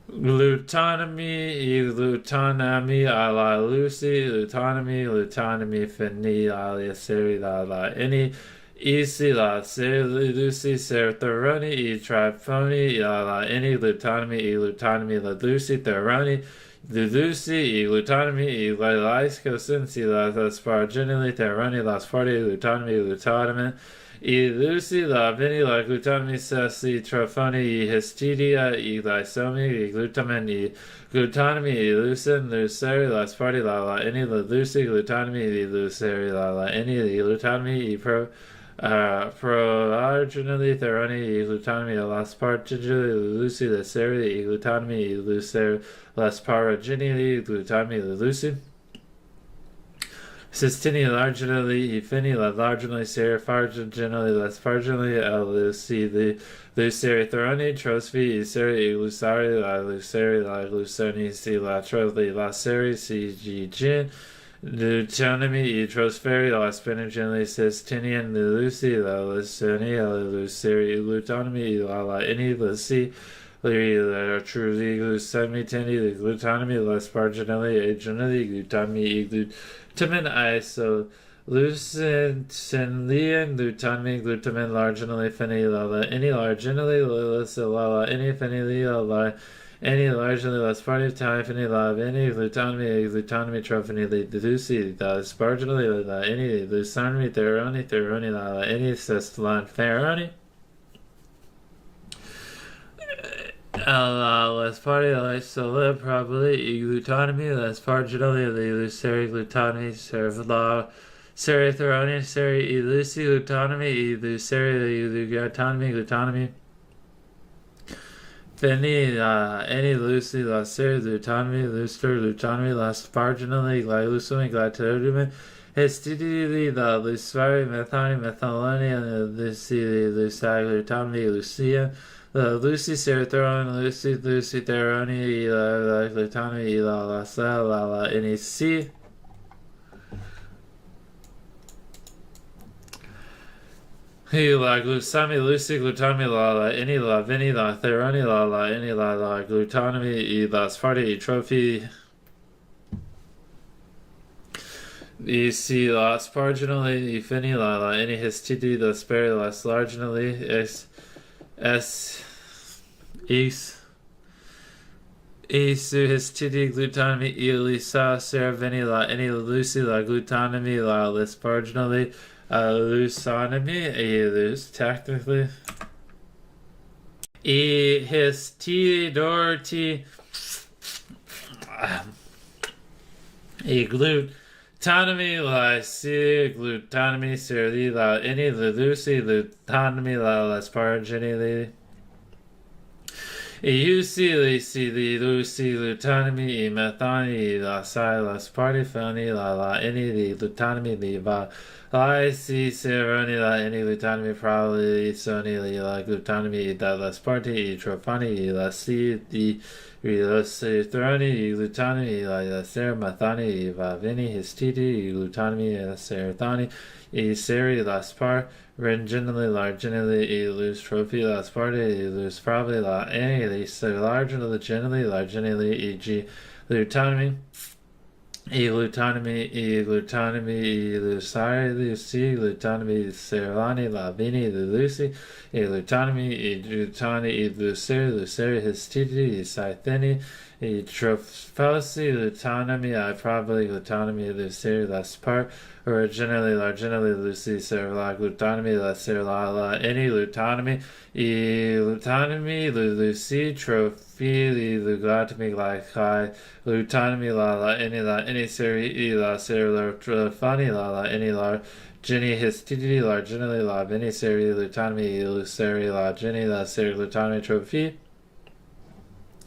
Glutonomy, glutonomy, la, lucy, glutonomy, fini, la, seri, la, any, Easy la lucy serotheroni e trifoni la any glutonomy e glutonomy la lucy theroni lucy e glutonomy e lyscosin si la sparginally theroni la sparti glutonomy glutonomy e lucy la vini la glutonomy si trofoni e histidia e lysomy e glutamen e glutonomy e lucin luceri la sparti la any la lucy glutonomy e luceri la any glutonomy e proarginally theroni e glutonomy las partigili lucy la seri e glutonomy e lucer las paraginally glutonomy la lucy cystini larginally e fini la larginally ser farginally las farginally lucy the luceri theroni trosvi e seri e lucari la luceri la lucerni si la trosli la seri si gin Lutonomy e trosferi la spinaginally cystinian lucy la lucernia la luceri glutonomy la any lucy la truly glucosamine the glutonomy la sparginelli agenally glutonomy e glutamin iso lucenlian glutonomy glutamin larginally phenyl la any larginally la any phenyl la any largely less party time any love any glutonomy trophony the lucy the sparginally the any lusonomy theroni la any cestalon theroni less party so probably glutonomy less parginally the luceri glutonomy serve la seri theroni seri lucy glutonomy luceri glutonomy Fini any lucy la seri glutonomy luster glutonomy la sparginally glylusomy glytodomy histidity the luceri methoni methanoloni and lucy glutonomy lucia the lucy serotheron lucy theroni la glutonomy la any c la glusami lucy glutonomy la any la vini la theroni la any la glutonomy e la sparti trophy si las parginally fini la any histidi the spare las larginally s su histidi glutanomy elisa serveni la any lucy la glutanomy la lis parginally lusonomy elus technically histidorti glutanomy la si glutanomy serli la any lucy glutanomy la lasparginally Lucy glutanomy methani la sai laspartifoni la any glutanomy va si seroni la any glutanomy probably soni la glutanomy da lasparti trofani la si di Throni glutanomy la ser mathani va vini histidi glutanomy serthani seri laspar Renginally, larginally, elus trophy, lasparte, elus probably, la any, larginally, larginally, e.g., glutanomy, elusari, lucy, glutanomy, serlani, la vini, lucy, glutanomy, luceri, histidi, scytheni, trophosi, glutanomy, probably, glutanomy, luceri, laspar, originally, larginally, lucy, serla, glutanomy, la serla, any glutanomy, lucy, trophy, glutatomy, glycai, glutanomy, any seri, la serla, trofani, any Jenny histidi, larginally, la vini, seri, glutanomy, luceri, la jenny, la seri, glutanomy, trophy,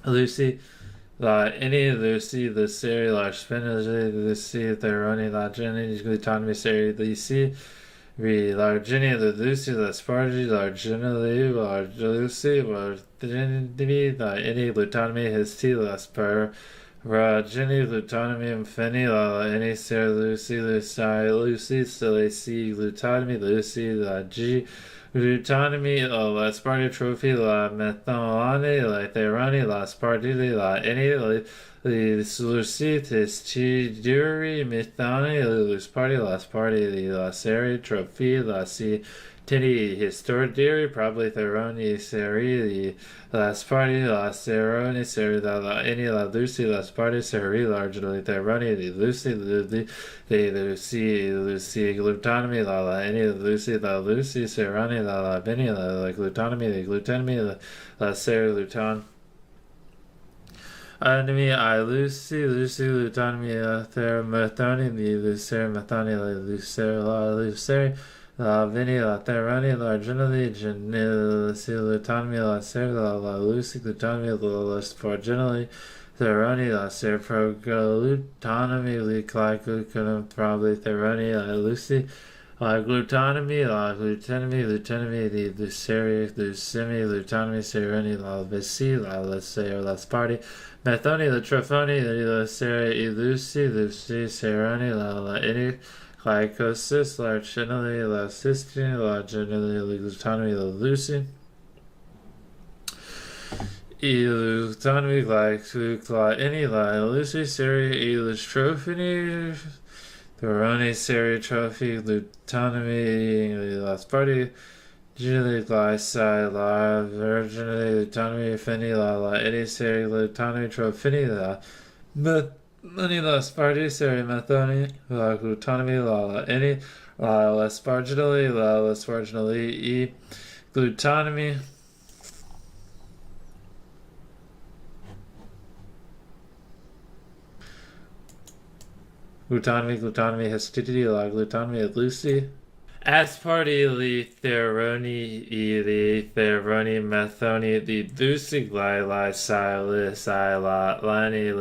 lucy, la any lucy the seri la spinaci lucy theroni la jenny glutanomy seri lucy la jenny the lucy la spargi la jenny la lucy la jenny la any glutanomy histi la spar ra jenny glutanomy infini la any seri lucy lucy lucy glutanomy lucy la g glutanomy la sparti trophy la methanolane la therani la spartili la any lucitis chiduri methani la sparti la seri trophy la si tini histori probably theroni seri la sparti la seroni seri la any la lucy la sparti seri largely theroni lucy lucy glutanomy la any lucy serani la vini la glutanomy la seri glutan enemy I lucy glutanomy thermethoni luceri methani la luceri la vini la therani la generally glutanomy la seri la lucy glutanomy la sparginally Theroni la ser glutanomy glycoconum probably theroni la lucy glutanomy la glutanomy the luceri glutanomy seroni la visi la ser la sparti methoni la trofoni la seri lucy seroni la any glycosis la generally la cystine la generally glutanomy la lucy glutanomy any lucy seri trophy Theroni seri trophy glutanomy la sparti generally glycide la virginally glutanomy fini la any seri glutanomy trophy la methoni la sparti seri methoni la glutanomy la any la lasparginally e glutanomy glutanomy histidity la glutanomy lucy asparti theroni methoni lucy la lani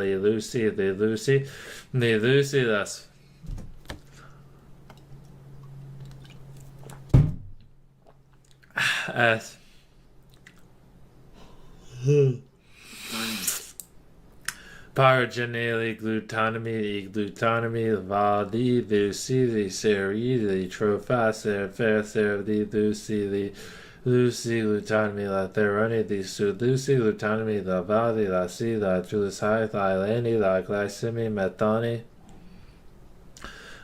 lucy that's as Paragenally glutanomy valdi lucy seri trophas fair lucy glutanomy la theroni lucy glutanomy la valdi la si la tulisai la lani la glycemi methoni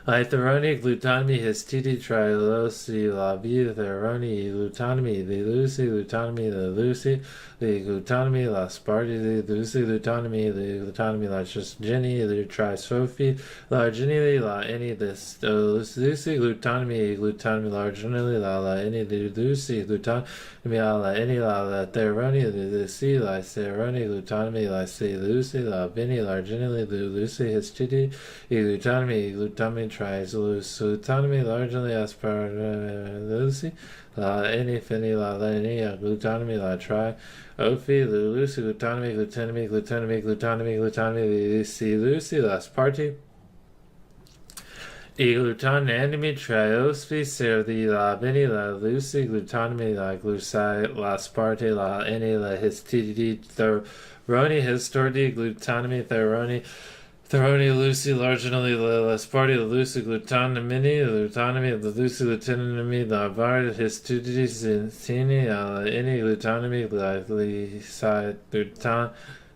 Theroni, glutamine, histidi, trilosi, labi, theroni, glutamine, the lucy, glutamine, the lucy, the glutamine, la sparti, the lucy, glutamine, the glutamine, la Jenny, the trisophi, la Jenny, la any, this lucy, glutamine, glutamine, la Jenny, la any, the lucy, glutamine, la any, la theroni, the C, la seroni, glutamine, la C, lucy, la Benny, la Jenny, the lucy, histidi, glutamine, trisulutami, largely aspartame, la any fini, la any, glutamine, la tri, ophi, lucy, glutamine, glutamine, glutamine, glutamine, glutamine, lucy, asparti, glutan, anime, triospi, serdi, la beni, la lucy, glutamine, la glucide, la sparte, la any, la histidi, theroni, histordi, glutamine, theroni, Theroni, Lucy, Larginally, Lasparti, the Lucy, Glutamine, the Glutamine, the Lucy, Glutamine, the Avard, Histudity, Zintini, any Glutamine, Glycide, Glutan,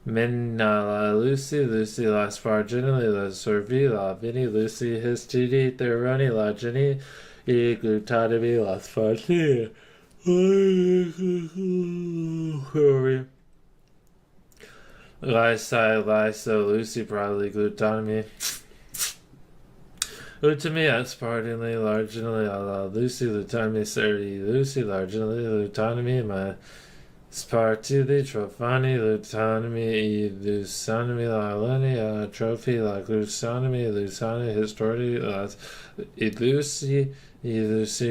la Lucy, Lucy, Lasparginally, La Sorvi, La Vini, Lucy, Histudi, Theroni, La Jenny, Glutamine, Lasparti. Lyso, Lucy, probably glutamine. Glutami, aspartame, larginally, Lucy, glutamine, serdi, Lucy, larginally, glutamine, my spartili, trophani, glutamine, lusanami, lalani, trophy, la glutamine, lusani, histori, Lucy,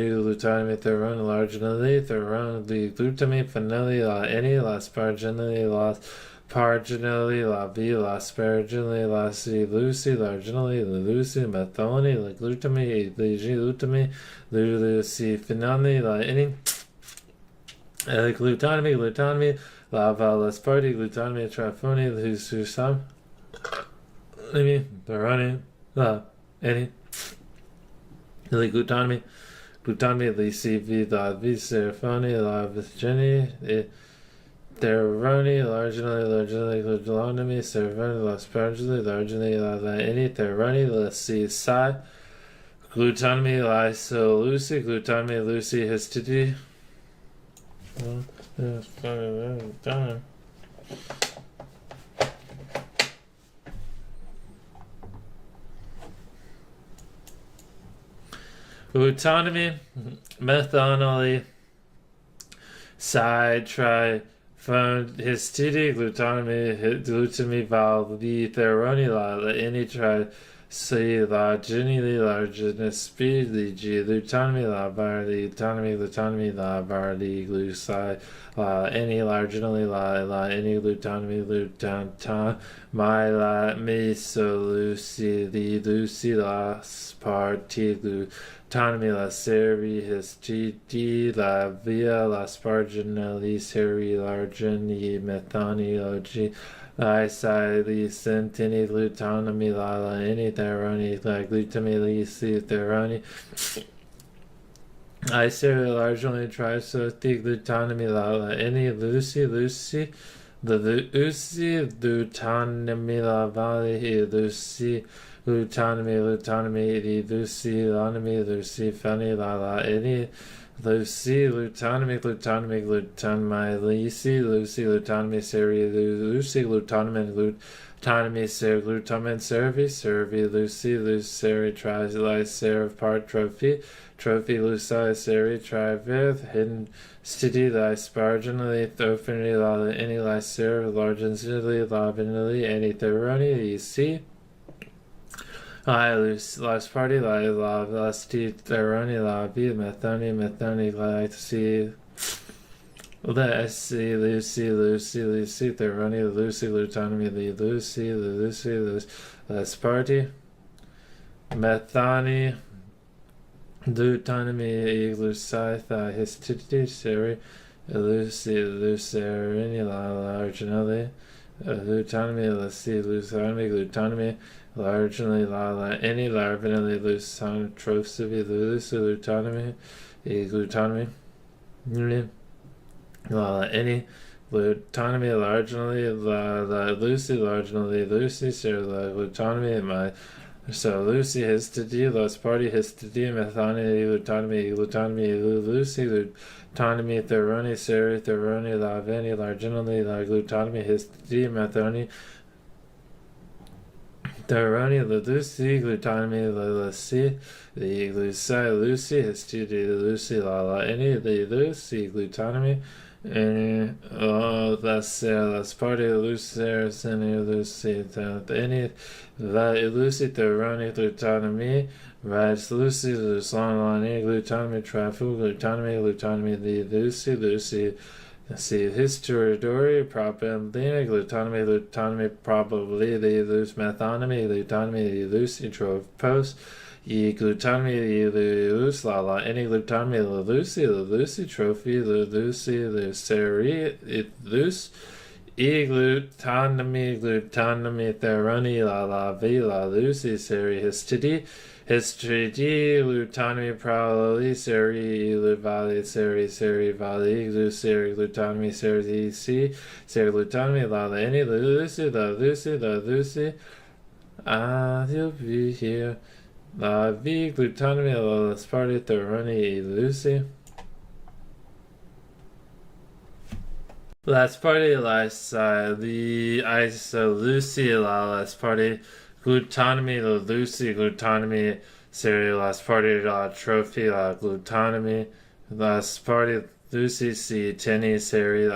glutamine, theron, larginally, theron, the glutamine, finelli, la any, la sparginally, la Parginally, la B, la sparaginally, la C, Lucy, larginally, la Lucy, methoni, la glutami, la G, glutami, Lucy, finani, la any, glutamine, la valasparti, glutamine, trifoni, lususam, therani, la any, la glutamine, la CV, la V, serifoni, la Virginie, Theroni, larginally, glutamine, servani, la spargily, larginally, la any, theroni, la C, psi, glutamine, lyso, Lucy, glutamine, Lucy, histidi. Time. Glutamine, methanol, side, try. Found histidi, glutami, valvi, theroni, la any try, see, la geni, la genespi, the g, glutami, la vardi, glutami, la vardi, glucide, la any, larginally, la any, glutami, glutantan, my, la, me, so, lucy, the lucy, la, sparti, Autonomy, la seri, histidi, la via, la sparginelli, seri, largini, methani, logi, la sili, centini, glutamine, la any, theroni, la glutamine, si, theroni, I seri, largini, trisothi, glutamine, la any, lucy, the lucy, glutamine, la vali, lucy, Glutamine, Lucy, Lanami, Lucy, Fanny, la any, Lucy, glutamine, Lucy, glutamine, seri, Lucy, glutamine, ser, glutamine, servi, Lucy, seri, tri, serve, part, trophy, Lucy, seri, triveth, hidden, stidi, sparginally, thofinity, la any, serve, larginally, la vinily, any, theroni, see. Last party, la velocity, theroni, la v, methoni, glycine, la sc, Lucy, theroni, Lucy, glutamine, Lucy, last party, methoni, glutamine, glucide, histidity, seri, Lucy, lucerini, la larginally, glutamine, la c, glutamine, largely, la any, larvinally, lusan, trosivi, lucy, glutamine, la any, glutamine, largely, la lucy, largely, lucy, sir, la glutamine, my So Lucy histidi, Los Party histidi, Methani, Lutonomy, Lucy, Lutonomy, Theroni, Seri, Theroni, Laveni, Larginally, Glutonomy histidi, Methoni, Theroni, Lucy, Glutonomy, Lucy, the Lucy, histidi, Lucy, any, the Lucy, Glutonomy, and las party Lucy, Seni, Lucy, any, la Lucy, Theroni, Glutonomy, Rights Lucy, Lusolani, Glutonomy, Trafu, Glutonomy, the Lucy, see historidory, propandina, glutonomy, probably the loose methonomy, glutonomy, Lucy, trove post, glutonomy, loose, any glutonomy, Lucy, trophy, Lucy, seri, loose, glutonomy, theroni, Lucy, seri, histidi, Lutonomy, probably, seri, valley, seri, valley, Lutonomy, seri, Lutonomy, any, Lucy, you'll be here. Glutonomy, let's party, Theroni, Lucy. Let's party, the Lucy, let's party. Glutonomy, Lucy, Glutonomy, seri, last party, trophy, Glutonomy, last party, Lucy, see, Tenny, seri,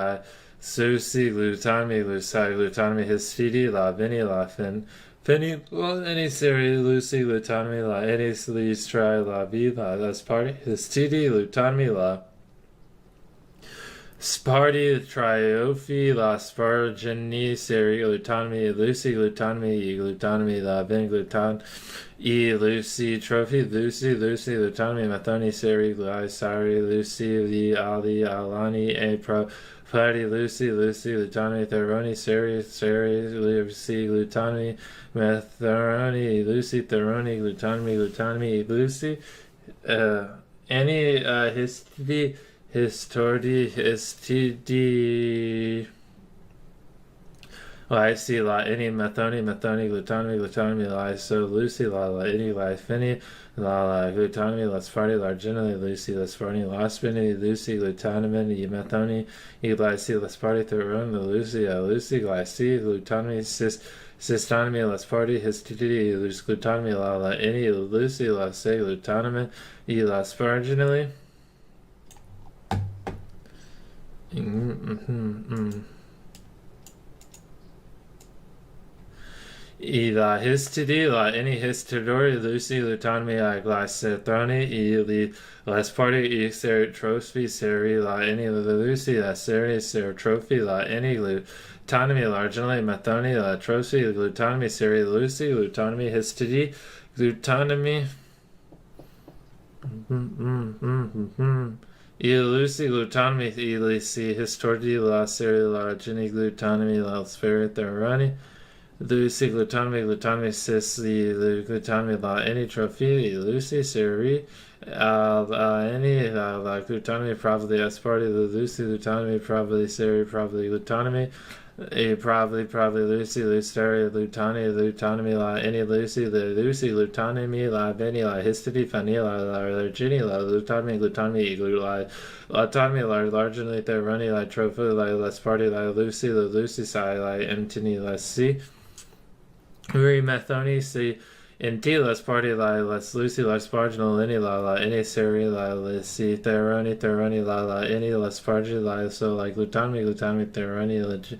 Susi, Glutonomy, Glutonomy, histidi, vini, fin, Penny, any seri, Lucy, Glutonomy, any, sleaze, try, v, last party, histidi, Glutonomy, Sparty, Triophy, La Spargini, Seri, Glutonomy, Lucy, Glutonomy, La Ben Gluton, Lucy, Trophy, Lucy, Glutonomy, Mathoni, Seri, Sari, Lucy, the Ali, Alani, A Pro, Party, Lucy, Glutonomy, Theroni, Seri, Lucy, Glutonomy, Metheroni, Lucy, Theroni, Glutonomy, Lucy, any, history, Histordi, histidi. I see any Methoni, Glutonomy, so Lucy, any, Finny, Glutonomy, Sparty, Larginally, Lucy, Sparty, Laspini, Lucy, Glutonomy, Methoni, see Sparty, Theron, Lucy, Glutonomy, Cystonomy, Sparty, histidi, Glutonomy, any, Lucy, say, Glutonomy, Sparginally. Histidi, any histidori, Lucy, Lutonomy, Glycethroni, last party, seri, trophy, seri, any, Lucy, seri, trophy, any, Glutonomy, largely, Methoni, trophy, Glutonomy, seri, Lucy, Glutonomy, histidi, Glutonomy. Lucy, Glutonomy, Lucy, Histordi, La Seri, La Ginny, Glutonomy, La Spheri, Theroni, Lucy, Glutonomy, Cis, Glutonomy, La any Trophy, Lucy, Seri, any, Glutonomy, probably Asparty, Lucy, Glutonomy, probably Seri, probably Glutonomy, probably Lucy, Luceri, Lutonomy, any Lucy, Glutonomy, Benny, histidi, Fanny, Ginny, Glutonomy, Lutonomy, largely, Theroni, Trophy, less party, Lucy, Sai, Antony, C. Methoni, C. In T, less party, less Lucy, less marginal, any seri, see, Theroni, any less party, so Glutonomy, Theroni,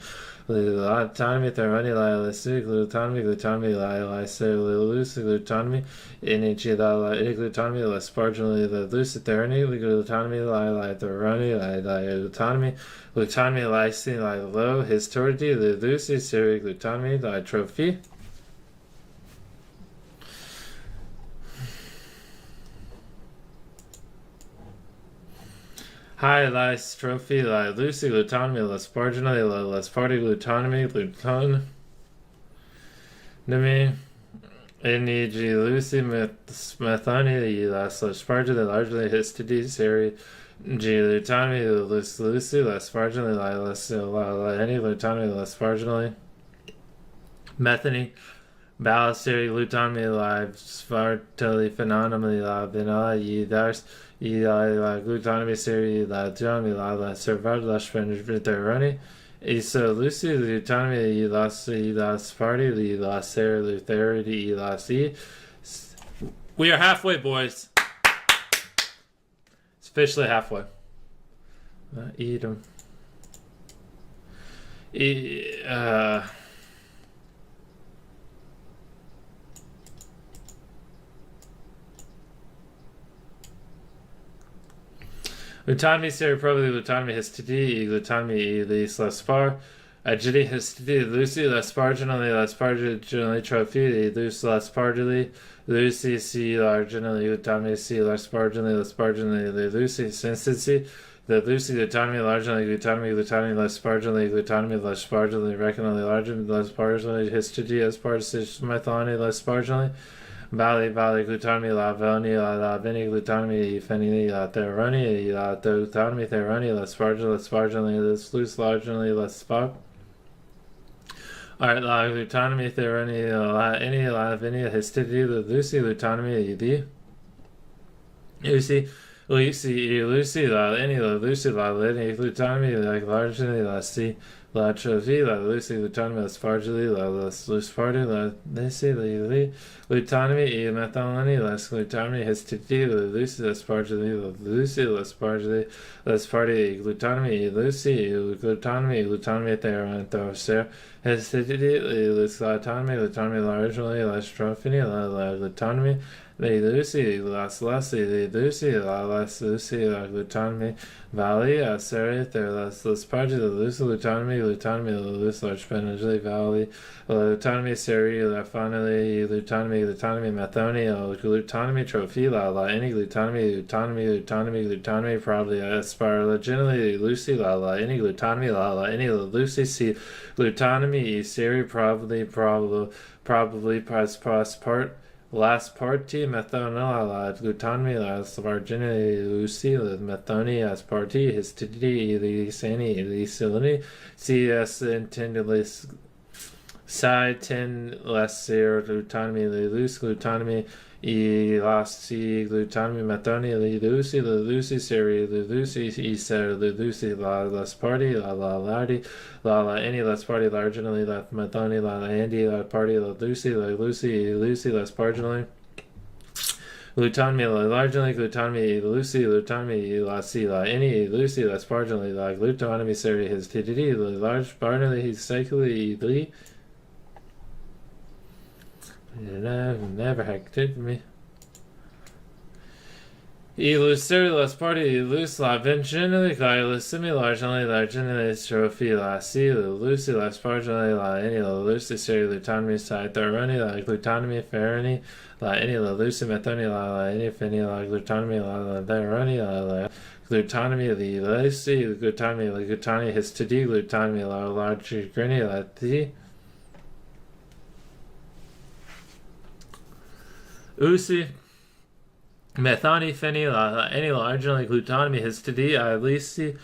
Glutonomy, Theroni, Lucy, Glutonomy, say, Lucy, Glutonomy, any G, any Glutonomy, less marginally, Lucy, Theroni, Glutonomy, Theroni, Glutonomy, lysine, low, histority, Lucy, seri, Glutonomy, trophy. Hi, Lice, Trophy, Lucy, Glutonomy, less marginally, less party, Glutonomy, NEG, Lucy, Methoni, less marginally, largely histidi, seri, G, Glutonomy, Lucy, less marginally, less, any Glutonomy, less marginally, Methony, Balasteri glutamine live svarteli phenomenally la vinala yidars la glutamine seri la jomi la servad la spenderani iso lucy glutamine la sparti la ser lutherity la c. We are halfway, boys. It's officially halfway. Eat them. Lutanmi seri probably lutanmi histidi, lutanmi lis laspar, agidi histidi, lucy lasparginally lasparginally trophy, lucy laspargily, lucy si larginally lutanmi si lasparginally lucy sensicy, the lucy lutanmi larginally lutanmi lasparginally reckonally larginally lasparginally histidi aspartis methoni lasparginally. Valley glutamine la veni la veni glutamine fenili la theroni la glutamine theroni la sparginally la loose larginally la spark. Alright, la glutamine theroni la any la veni histidi la lucy glutamine the Lucy la any la lucy la leni glutamine like larginally la c. La trophy, la lucy lutanimi, la spargili, la luspardi, la nisi, la lutanimi, e methanoni, la glutamini, histiti, la lucy, la spargili, la lucy, la spargili, la spardi, glutamini, e lucy, glutamini, theranthroser, histiti, la glutamini, largely, la strophini, la glutamini, la lucy, las lucy, la glutamini, valley, seri, las spargi, la lucy, lutanimi, la lucy, large penagely, valley, lutanimi, seri, la finally, lutanimi, methoni, glutamini, trophy, la any glutamini, probably asparaginously, lucy, la any glutamini, la any lucy, c, glutamini, seri, probably, part. Last party methanol la glutamine la spargine lucy la methoni asparti histidity lisani lisilini cs intended side 10 less zero glutamine loose glutamine e last c glutamine methoni la lucy seri la lucy e ser la lucy la party la lardi la any less party larginally la methoni la andy la party la lucy less marginally glutamine la larginally glutamine lucy la c la any lucy less marginally la glutamine seri his tdd la large marginally his cyclically never hectic me. Illusory las party illuce la ventionally illusimi larginally trophy la c lucy las marginally la any la lucy seri glutamine side theroni la glutamine ferroni la any la lucy methoni la any feni la glutamine la theroni la glutamine the lucy glutamine histidi glutamine la large granny la t. Usi methoni feni la any larginally glutamine histidi lisi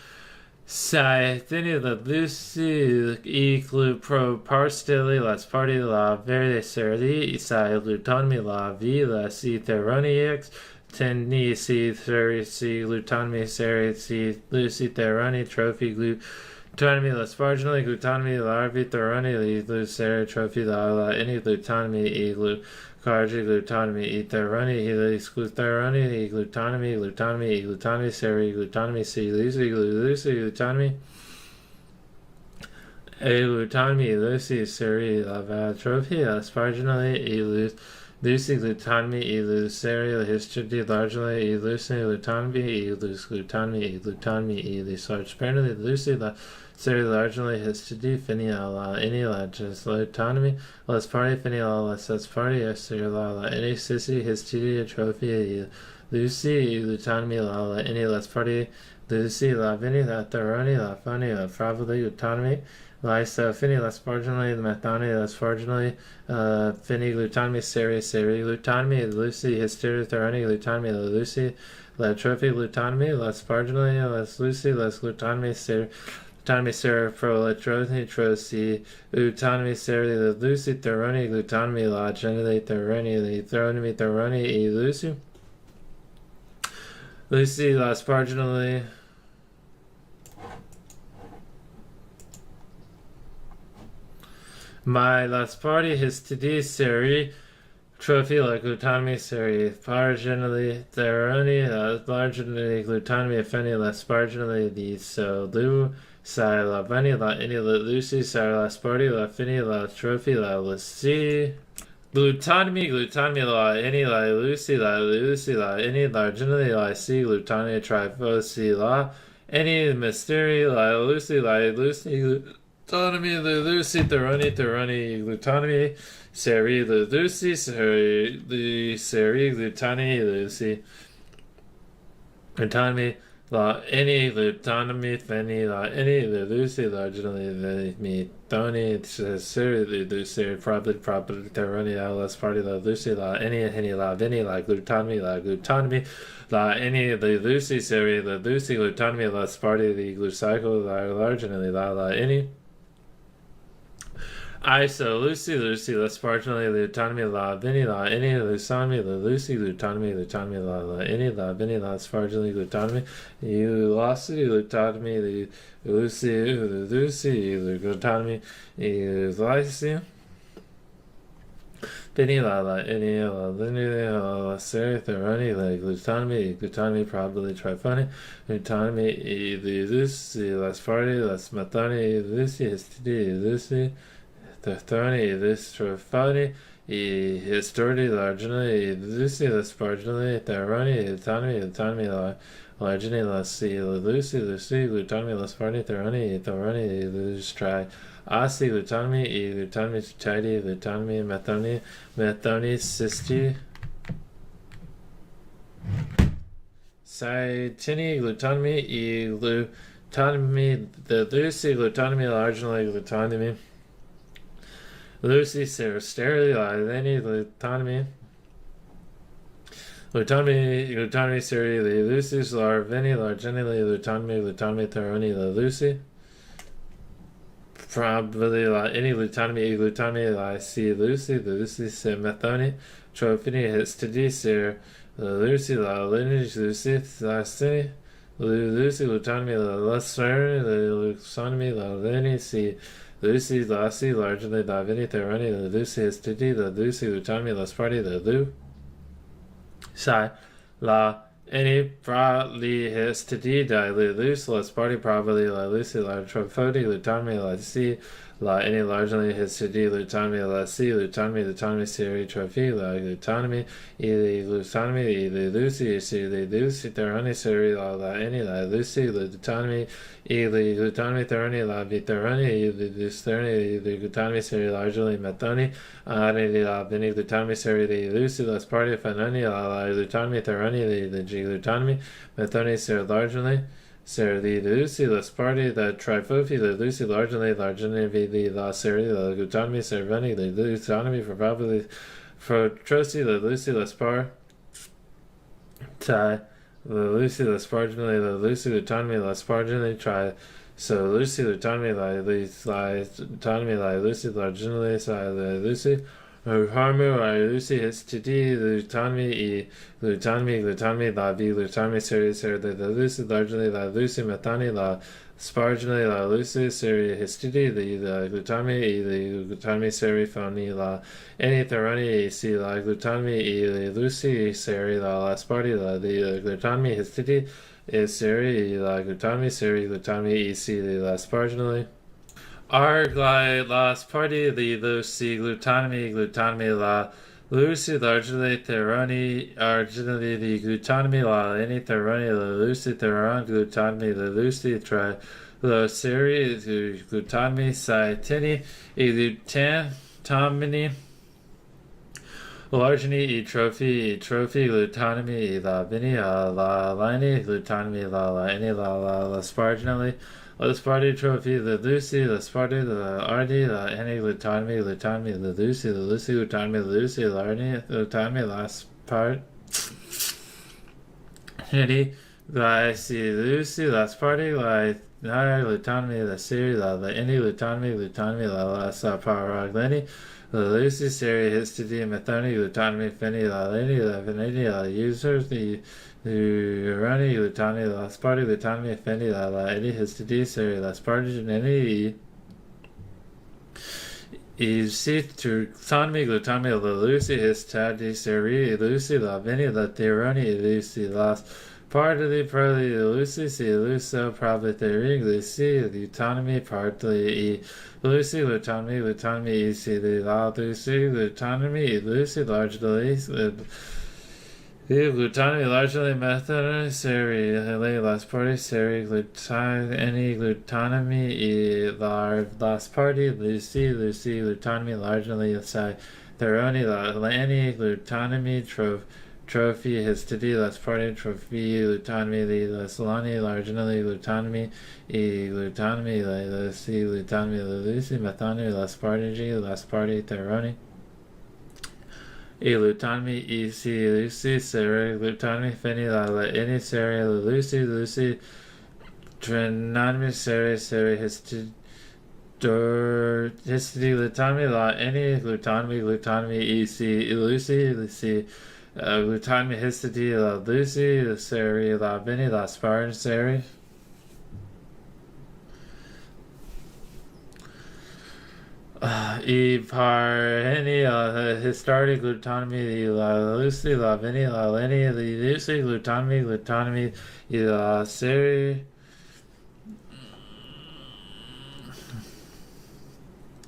sai thini la lucy e glu pro parstili las party la verde serli sai glutamine la v la c theroni x tenni c seri c glutamine seri c lucy theroni trophy glutamine la sparginally glutamine larvae theroni lucere trophy la any glutamine e glu Cargi glutamine e theroni helis glutamine glutamine seri glutamine c lucy glutamine a glutamine lucy seri lava trophy asparginally e lucy glutamine e luceri history largely e lucy glutamine e glutamine e large lucy la seri largely histidi finial la any la just glutamine las party finial la sets party seri la any sissy histidi trophy lucy glutamine la any las party lucy la vini la theroni la funny la probably glutamine Lysa fini las marginally methoni las marginally fini glutamine seri glutamine lucy hysteria theroni glutamine la lucy la trophy glutamine las marginally las lucy las glutamine seri Glutamine ser prolatroni trosi, glutamine ser lucy theroni, glutamine la genile theroni, theroni e lucy. Lucy la sparginally. My last party histidis seri trophy la glutamine seri sparginally theroni largely glutamine feni la sparginally di so lu sai la veni la ini la lucy sai la sparti la fini la trophy la lucy glutamine la ini la lucy la ini largely la si glutamine trifosi la any mystery la lucy glutamine the lucy theroni glutamine seri the lucy seri the seri glutamine lucy glutamine la any glutamine feni la any the lucy largely the metoni seri the lucy probably theroni la party la lucy la any la veni la glutamine la any the lucy seri the lucy glutamine la sparti the glucycle la largely la any so Lucy, la sparginally, glutamine, la vini, la any, glutamine, la Lucy, glutamine, la any, la vini, la sparginally, glutamine, eulosity, glutamine, the Lucy, glutamine, eulosity, vini, la any, la vini, la seri, theroni, la glutamine, probably trifoni, glutamine, the Lucy, la sparti, la smetoni, Lucy, histidi, Lucy, the theroni, this trophoni, histority, largely, Lucy, the sparginally, theroni, glutamine, largely, la si, Lucy, glutamine, la sparti, theroni, lustri, asi, glutamine, tidy, glutamine, methoni, cysti, cytini, glutamine, the Lucy, glutamine, largely, glutamine, Lucy, sterility, any glutamine, seri, Lucy, larveni, largenily, glutamine, theroni, Lucy, probably any glutamine, si, Lucy, the Lucy, methoni, trophini, histidis, Lucy, lineage, Lucy, lastini, Lucy, glutamine, lustre, glutamine, leni, si, Lucy, lassi, largely, la vini, theroni, the Lucy, histidi, the Lucy, glutamine, la sparti, the lu, sai, la, any, pra, li, histidi, di, li, luce, la sparti, probably, la Lucy, la trofodi, glutamine, la si, la, any, largely, histidi, glutamine, la si, glutamine, seri, trophy, la, glutamine, ili, Lucy, si, li, Lucy, theroni, seri, la, any, la, Lucy, glutamine, ili, theroni, la, viteroni, ili, theroni, glutamine, seri, largely, methoni, ani, la, vini, glutamine, seri, li, Lucy, la, sparti, phenoni, la, glutamine, theroni, the G, glutamine, methoni, seri, largely, Seri, the Lucy, la sparti, the trifofi, the Lucy, largely, the la seri, la glutamine, serveni, the glutamine, for probably, for trosi, the Lucy, la spar, the Lucy, la sparginally, the Lucy, glutamine, la sparginally, try, so Lucy, glutamine, la glutamine, la Lucy, larginally, the Lucy, Harmu, Lucy, histidi, glutamine, la v, glutamine, seri, the Lucy, largely, la Lucy, methani, la sparginally, la Lucy, seri, histidi, the glutamine, the glutamine, seri, phoni, la any theroni, si, la glutamine, Lucy, seri, la sparti, la the glutamine, histidi, is seri, la glutamine, si, la sparginally. La sparti, the Lucy, glutamine, la Lucy, largely, theroni, arginally, the glutamine, la any theroni, la Lucy, theron, glutamine, the Lucy, la seri, glutamine, cytini, glutamine, largely, trophy, glutamine, la vini, la lini, glutamine, la any, la sparginally, la sparti, trophy, the Lucy, la sparti, the ardi, la any, glutamine, the Lucy, glutamine, the Lucy, larni, glutamine, la part, any, La si Lucy, last party, la nara, lutonomy, la siri, la any, lutonomy, la sa paragleni, la Lucy, seri, histidi, methoni, lutonomy, fini, la lady, la vanity, la users, the runny, lutonomy, last party, lutonomy, fini, la any, histidi, seri, last party, any, Ici glutamine, glutamine, la Lucy, histadi, seri, Lucy, la veni, la theoroni, Lucy, las partly, probably, Lucy, si, luso, probably, theory, Lucy, autonomy, partly, Lucy, autonomy, si, la Lucy, autonomy, Lucy, largely, Glutami largely method seri last party seri glutamine any glutanomy last party Lucy glutanomy largely sai theroni any glutanomy trophy histidi last party trophy glutanomy last lani largely glutanomy glutanomy Lucy methanomy last party theroni Lutonomy Lucy Sarah Lutonomy Feni La Any Sarah Lucy Trinotomy Sarah Histidi Lutonomy La Any Lutonomy Lucy Lutonomy Histidi La Lucy Sarah La Veni La Spartan Sarah E parheni historic glutonomy la Lucy la Vini la Lenny the Lucy glutonomy la seri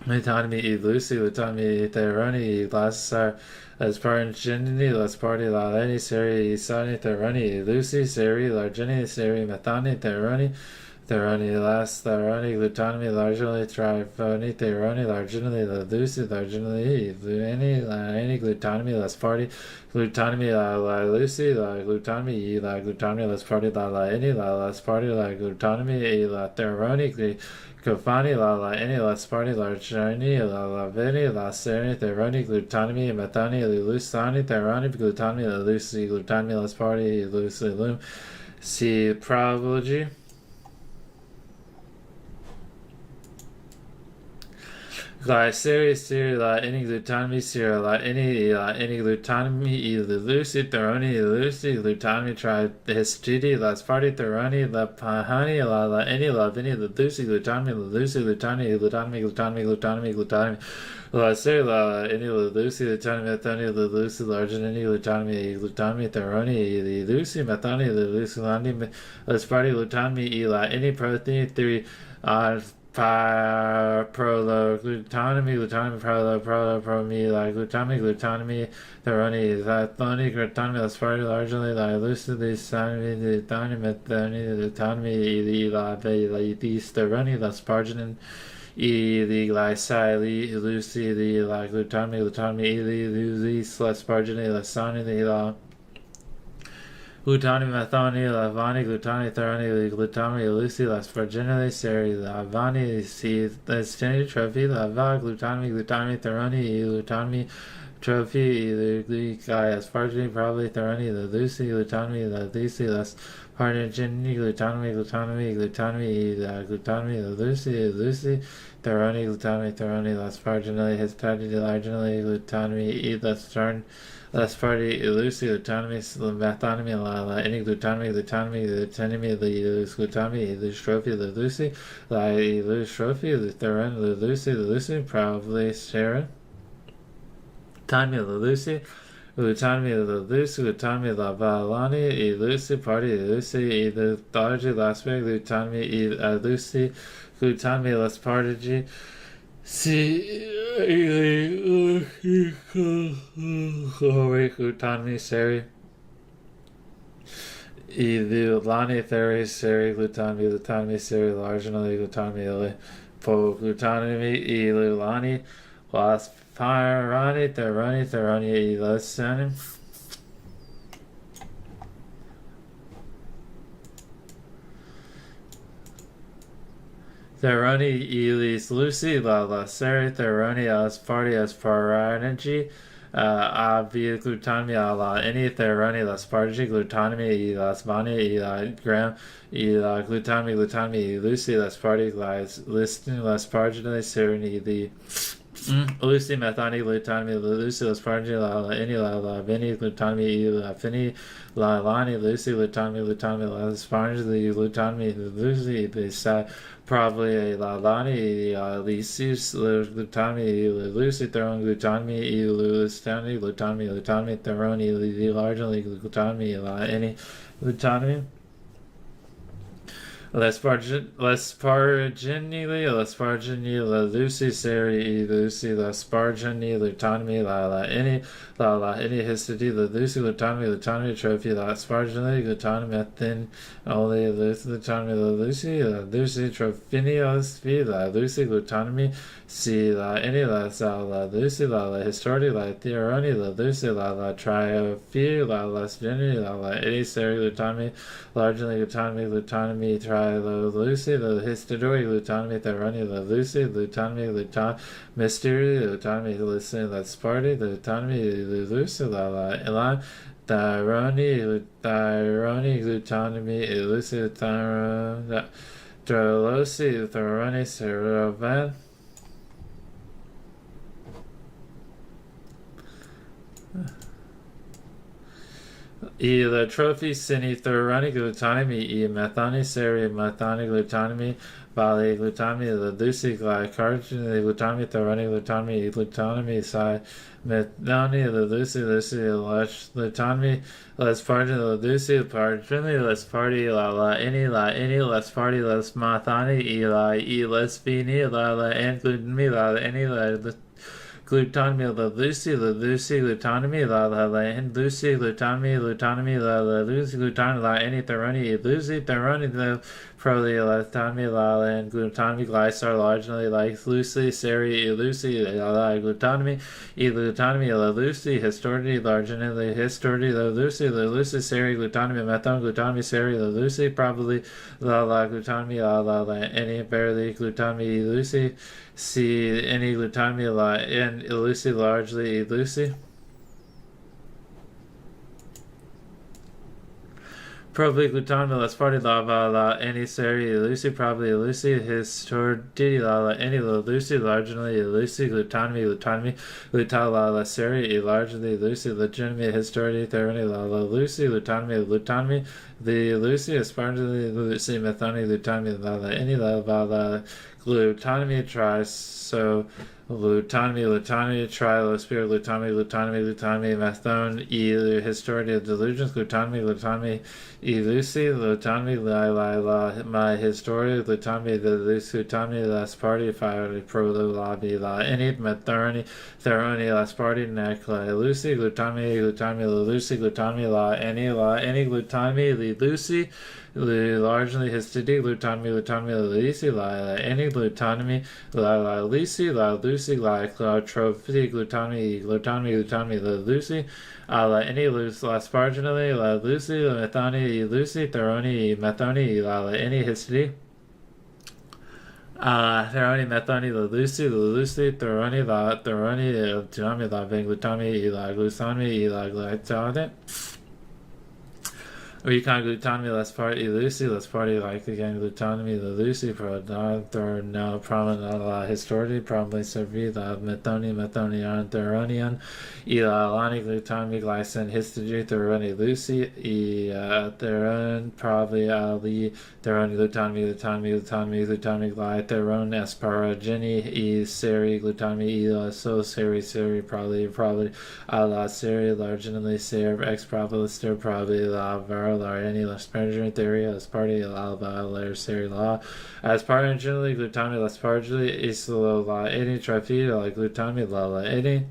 glutonomy Lucy glutonomy theroni lasar as parangeni las party la Lenny seri sani theroni Lucy seri largeni seri methani theroni Theroni last theroni glutonomy largely trifoni theroni largely la Lucy largely any glutonomy less party glutonomy la Lucy la glutonomy less party la any la less party la glutonomy la theroni Cofani la any less party largely la veni la seri theroni glutonomy methani lusani theroni glutonomy la Lucy glutonomy less party Lucy lum see probability La seri la any glutonomy seri la any glutonomy Lucy theroni Lucy glutonomy tri histidi las party theroni la pahani la any la vini la Lucy glutonomy la seri la any la Lucy glutonomy methoni la Lucy large any glutonomy theroni the Lucy methoni the Lucy landi las party glutonomy la any protein theory glutonomy, theroni, thyronomy, glutonomy, aspartate, largely, lucidly, glutonomy, methoni, glutonomy, theroni, asparginin, the glycine, lucy, the glutonomy, the asparginin, lasani, the Glutani, methoni, lavani, glutani, theroni, glutami, lucy, lasparginally, seri, lavani, si, steny, trophy, lava, glutami, theroni, glutami, trophy, glycai, aspargini, probably, theroni, the lucy, las partigini, glutami, the lucy, theroni, lasparginally, histidity, larginally, glutami, las turn. Last party Lucy glutonomy methonomy any glutonomy the glutami the trophy the Lucy the trophy the theron the Lucy probably Sharon Tanya the Lucy glutonomy the Lucy glutonomy la Valani Lucy party Lucy the Thargy last week glutonomy Lucy glutonomy less party Si glutami seri lani theri seri glutami seri largely glutami po glutami lani las pyrani theroni lesani Theroni Elis Lucy La Seri Theroni as party as paranagy Via glutamine la any theroni la spargi glutamine la svani la gram la glutamine lucy la sparti la listin la spargine sereni the Lucy methani glutamine lucy la spargi la any la veni glutamine la fini la lani lucy glutamine la spargi the glutamine lucy the probably la lani lysis glutamine lucy theron glutamine lustani glutamine theroni largely glutamine la any glutamine Lespargini, la Lucy, Seri, Lucy, Lespargini, Lutonomy, la any, la any histody, la Lucy, Lutonomy, trophy, la Spargini, Lutonomy, thin, only Lutonomy, la Lucy, Trophinios, la Lucy, Lutonomy, see, la any, la Lucy, la Histori, la Theoroni, la Lucy, la Triophy, la Lesgeni, la any, Seri, Lutonomy, largely Lutonomy, Lucy, the Histodori, Lutonomy, Theroni, the Lucy, Lutonomy, Mystery, Lutonomy, Listen, the Sparty, the Lutonomy, the Lucy, la Elan, Theroni, Lutonomy, Lucy, Drolosi, Theroni, Serovan. The trophy sini thorani glutamine methani seri methani glutamine valley glutamine the lucy glycargin the glutamine thorani glutamine side methani the lucy lush glutamine less party the lucy party less party la any less party less methani less fini la and glutamine la any glutamine, la Lucy, glutamine, la and Lucy, glutamine, la Lucy, glutamine, la any theroni, Lucy, theroni, the probably la glutamine, la and glutamine, glycer, largely like Lucy, seri, Lucy, la glutamine, la Lucy, histority, largely histority, la Lucy, seri, glutamine, methone, glutamine, seri, la Lucy, probably la glutamine, la any barely glutamine, Lucy. See any glutamine and Lucy largely Lucy. Probably glutamine less party la any seri Lucy probably Lucy histority la any Lucy largely Lucy glutamine la seri largely Lucy legitimate histority therapy la Lucy glutamine the Lucy aspartally Lucy methoni glutamine la any la glutamine tries so glutamine try spirit glutamine methone histority of delusions glutamine Lucy, glutamine, la my historia, glutamine, the Lucy, glutamine, last party, fire, pro, lobby, la any, metheroni, theroni, last party, neck, la Lucy, glutamine, Lucy, glutamine, la any, glutamine, Lucy, largely histidine, glutamine, Lucy, la any, glutamine, la Lucy, la trophy, glutamine, la Lucy, la any loose la sparginally la Lucy la methoni Lucy theroni methoni la any histidine theroni methoni la Lucy theroni glutamine la glutamine la glutamine la glycine Recon glutamine less party Lucy less party like again glutamine the Lucy pro now prominent la histority probably servi la methoni on theronian lani glutamine glycine histidine theroni Lucy theron probably ali theroni glutamine gly theron asparagini seri glutamine so seri probably la seri larginally ser ex probably la var or any asparagine theory as party layer seri law as part generally glutamine less partially isolo la any trifida like glutamine la any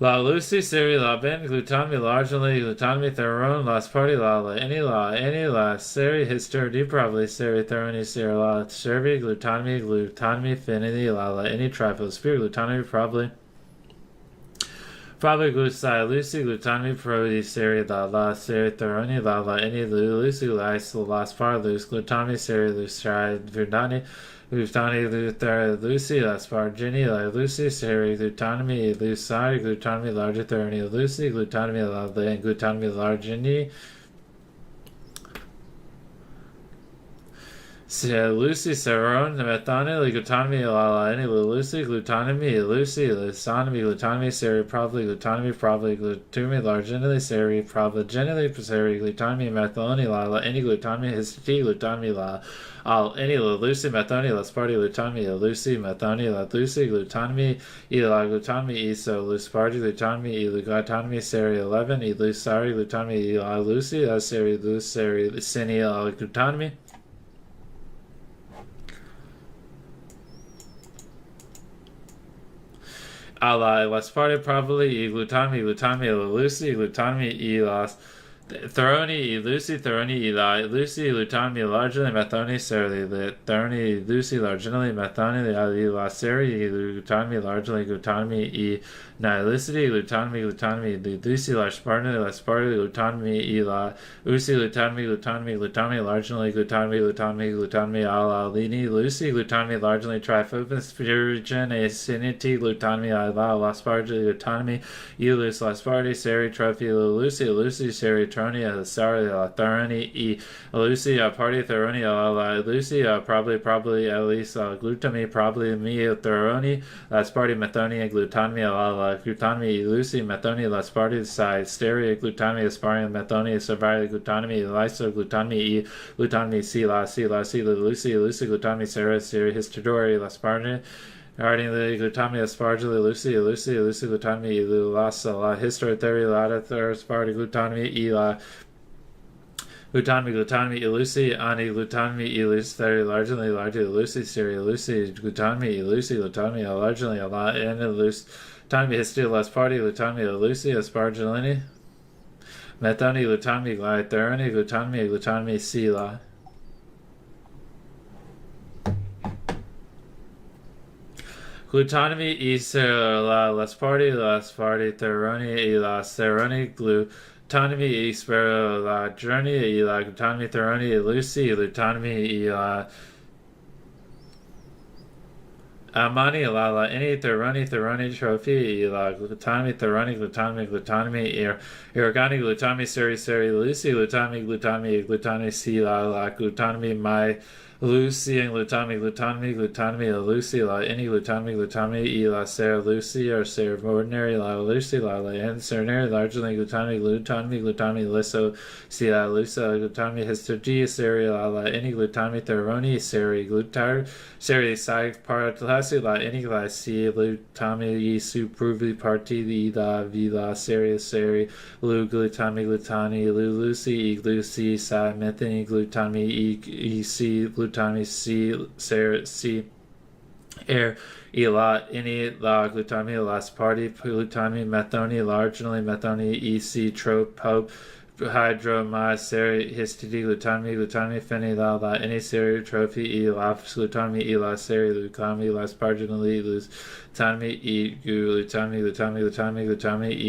La Lucy seri la ben glutamine largely glutamine theron last party la any seri histority probably seri theroni seri la servi glutamine finity la any trifle spirit glutamine probably Probably glucide, Lucy, glutami, prodi, seri, la, seri, theroni, la, any, Lucy, lice, last far, loose, glutami, seri, lucide, verdani, glutani, luther, Lucy, last far, Jenny, Lucy, seri, glutanimi, lucide, glutami, larger, theroni, Lucy, glutanimi, la, and glutami, large, Jenny. Lucy, Seron, Methane, glutami, la, any, Lucy, glutanimi, Lucy, lusanimi, glutami, seri, probably, glutumi, larginally, seri, probably, seri, glutami, methoni, la, any, glutami, histidine, glutami, la, any, Lucy, methoni, lasparti, glutami, Lucy, methoni, la, Lucy, glutanimi, la, glutami, so, lusparti, glutami, glutami, seri, 11, lusari, glutami, la, Lucy, seri, sini, glutami. Las parte probably glutami, Lucy, glutami, las Theroni, Lucy, Theroni, Lucy, glutami, largely, methoni, seri, Theroni, Lucy, largely, methoni, la, seri, glutami, largely, glutami, nihilicity, glutami, Lucy, lasparti, glutami, la, Lucy, glutami, largely, glutami, la, lini, Lucy, glutami, largely, triphobus, spirigen, acinity, glutami, la, lasparti, glutami, elus, lasparti, seri, trophy, Lucy, seri, Tronia, sorry, Theroni, Lucy, party, Theroni, Lucy, probably, at least, glutami, probably, me, Theroni, lasparti, methoni, glutami, glutami, Lucy, methoni, lasparti, side, stereo, glutami, asparium, methoni, survivor, glutami, lyso, glutami, glutami, C, Lucy, glutami, Sarah, seri, histodori, lasparti, Guarding the glutami, aspargili, Lucy, glutami, lasa, la, history, theory, lada, asparti, glutami, la, glutami, Lucy, ani, glutami, Lucy, theory, largely, Lucy, seri, glutami, largely, a lot, and Lucy, glutami, history, last party, glutami, Lucy, aspargilini, methoni, glutami, glitheroni, glutami, sila. Glutami e lasparti, theroni e la seroni, glutami e spero la journey e la glutami theroni e Lucy, glutami e la amani la any theroni trophy e la glutami e organic glutami seri Lucy, glutami si la glutami my Lucy and glutami, Lucy, la, any glutami, la, Sarah, Lucy, or Sarah, ordinary, la, Lucy, la, and Sarah, largely glutami, lisso, si, la, Lusa, glutami, histogy, Sarah, la, any glutami, theroni, Sarah, glutar, Sarah, side part, la, any, la, si, glutami, supruvi, parti, la, vila, Sarah, lu, glutami, Lucy, sa, methane, glutami, si, glutami, C, air, lot, any, la, glutami, last party, glutami, methoni, largely, methoni, EC, trope, hope, hydromai, seri, histidine, glutami, feni, la, any, seri, trophy, glutami, la, seri, glutami, last parginally, glutami,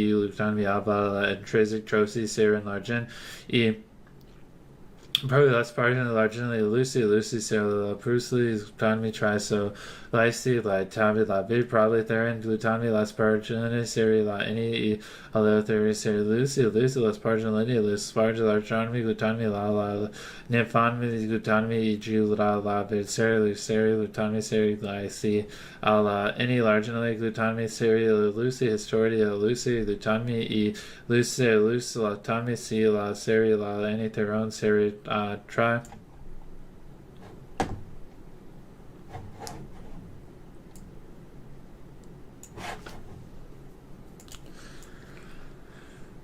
glutami, alba, intrinsic, trophy, seri, largen, probably less part in the largely Lucy, Sarah, Brucely, glutami, triso, lysi, tabi, big, probably therein, glutami, less part in Seri, any, hello, theory, Seri, Lucy, less part in linear, less part in largonomy, glutami, la, nymphonomy, glutami, Seri, glutami, Seri, lysi, any largely, glutami, Seri, Lucy, historia, Lucy, glutami, Lucy, glutami, si, la, Seri, la, any, theron, Seri, try.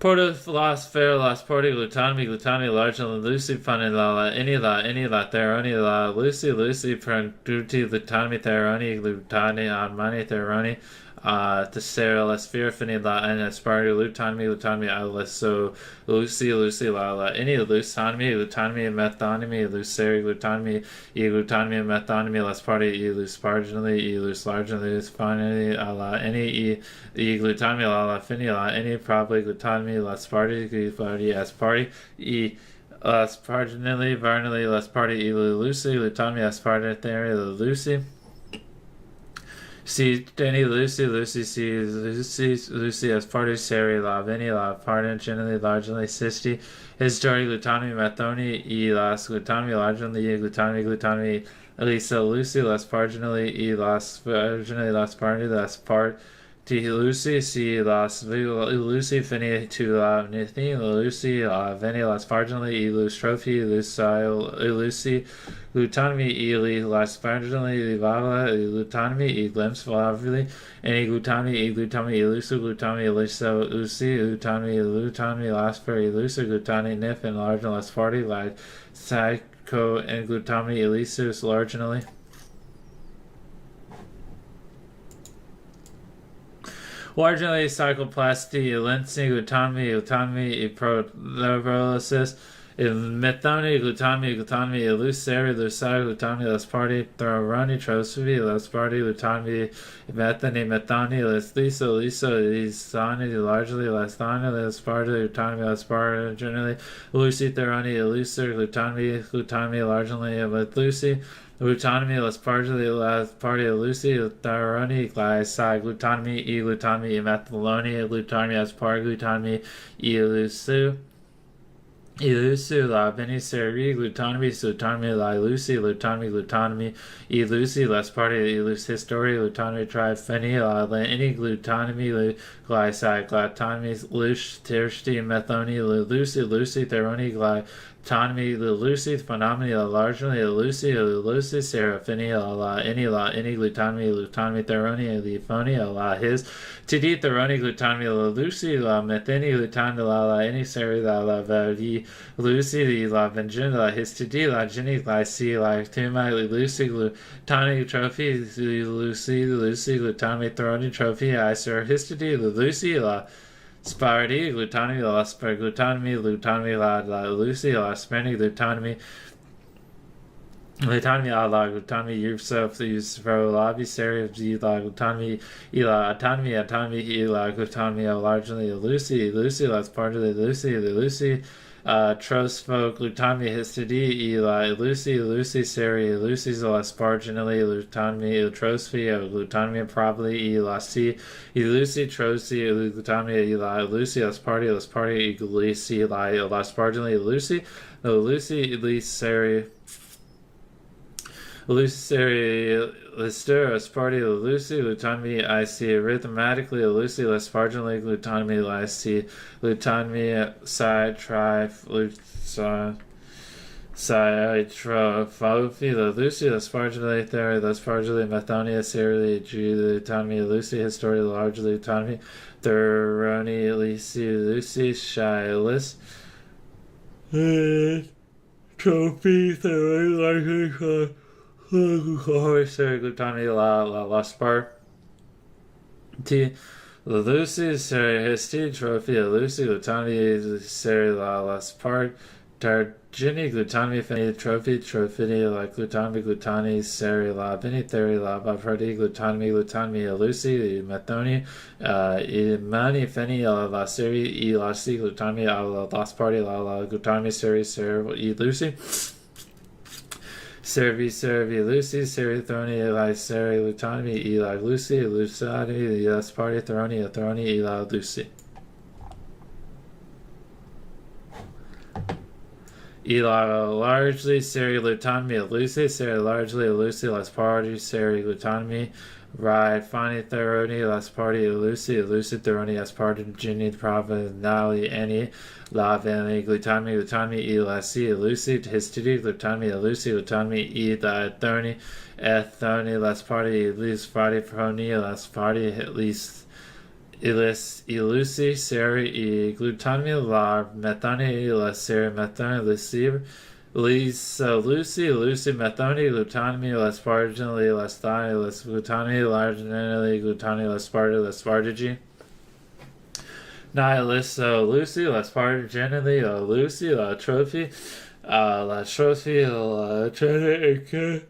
Porto fair last party glutami largely Lucy funny la any la theroni la Lucy pranduti glutami theroni glutani on money theroni Tessera, Lesfera, Fini, La, and Asparti, Lutanmi, Alesso, Lucy, La, any Lutanmi, Methonomy, Luceri, Lutanmi, Methonomy, Lesparti, Lusparginally, Luslarginally, Luspani, La, any Glutanmi, La, Fini, La, any probably Glutanmi, Lesparti, Asparti, Asparginally, Varnally, Lesparti, Lucy, Lutanmi, Asparti, Lucy. See Danny Lucy as part of Seri La Vini La Pardon generally largely Sisti History Glutami Mathoni E Las Glutami largely Glutami Elisa Lucy Las Parginally E Las Virginally Las Party Las Part T Lucy C Las Lucy Fini to La Nithi Lucy La Vini Las Parginally E Lus Trophy Lucy Glutami Eli Las Parginally Livala Glutami E Glimpse Flavely any Glutami Elusu Glutami Elisa Lucy Glutami Lasper Elusu Glutami Nif and large and less party like Psycho and Glutami Elisus larginally. Largely cycloplasty, lensing, glutami, prolysis, methoni, glutami, eluseri, lusari, glutami, lesparti, thoroni, trophy, lesparti, glutami, methoni, liso, lisani, largely, lestani, lesparti, glutami, lesparti, generally, lucy, thoroni, eluser, glutami, largely, lucy. Glutami, Lesparti, Lucy, Tharoni, Glycide, Glutami, Glutami, Methyloni, Glutami, Aspar, Glutami, Elusu, La Veniseri, Glutami, Glutami, La Lucy, Glutami, Elusi, Lesparti, Elus History, Glutami, Trifeni, La any Glutami, Glycide, Glutami, Lush, Tersti, Methoni, Lucy, Theroni, Autonomy, Lucy, Phenomena, largely, Lucy, Serafini, any Glutami, Theroni, Liphonia, La his, TD, Theroni, Glutami, Lucy, La Methini, Glutami, La any Seri, La Verdi, Lucy, La Vengeance, La his TD, La Jenny, La C, La Tuma, Lucy, Glutami, Trophy, Lucy, Glutami, Theroni, Trophy, I Sir, Histidi, Lucy, La Sparti, Glutami, La Lucy, La Spani, Glutami, La Glutami, yourself, use for lobby, Seri, La Glutami, Autonomy, La Glutami, largely Lucy, La Sparti, Lucy, Trosfo, Glutami, Histidi, Lucy, Seri, Lucy's La Sparginally, Glutami, Trosfi, Glutami, probably, La C, Lucy, Trosi, Glutami, Lucy, La Sparti, Lucy, La Sparginally, Lucy, Seri, Luceri, Lister, Asparti, Lucy, Glutami, IC, arithmetically, Lucy, Lesparginally, Glutami, IC, Glutami, Psi, Tri, Trophy, Lucy, Lesparginally, Theory, Lesparginally, Methonia, Seri, Glutami, Lucy, History, largely, Glutami, Thuroni, Lucy, Shilis, Trophy, Theory, largely, Seri, Glutami, La Spar, T. Lucy, Seri, Histi, Trophy, Lucy, Glutami, Seri, La Spar, Targini, Glutami, Fini, Trophy, La Glutami, Seri, La Bini, Theri, La Baprati, Glutami, Lucy, Methoni, Imani, Fini, La Seri, La C, Glutami, La Sparti, La Glutami, Seri, Lucy. Servi, Lucy, Seri, Throni, Seri, Glutami, Lucy, Lusadi, Sparti, Throni, Lucy. Largely, Seri, Glutami, Lucy, Seri, largely, Lucy, Lasparti, Seri, Glutami, Ride, Fani, Theroni, Lasparti, Lucy, Theroni, Asparti, Ginny, Provenali, Any, La Valley, Glutami, Lasi, Lucy, Histidi, Glutami, Lucy, Glutami, Theroni, Ethoni, Lasparti, Lusparti, Proni, Lasparti, at least Lucy, Seri, Glutami, La Methani, La Seri, Methani, Lucir, Lucy, Lucy, methoni, glutamine, lespargin, lestani, lesglutamine, larginally, glutamine, lespardi, lespardigy. Nihilus, Lucy, lesparginally, Lucy, la trophy, la trophy, la trophy,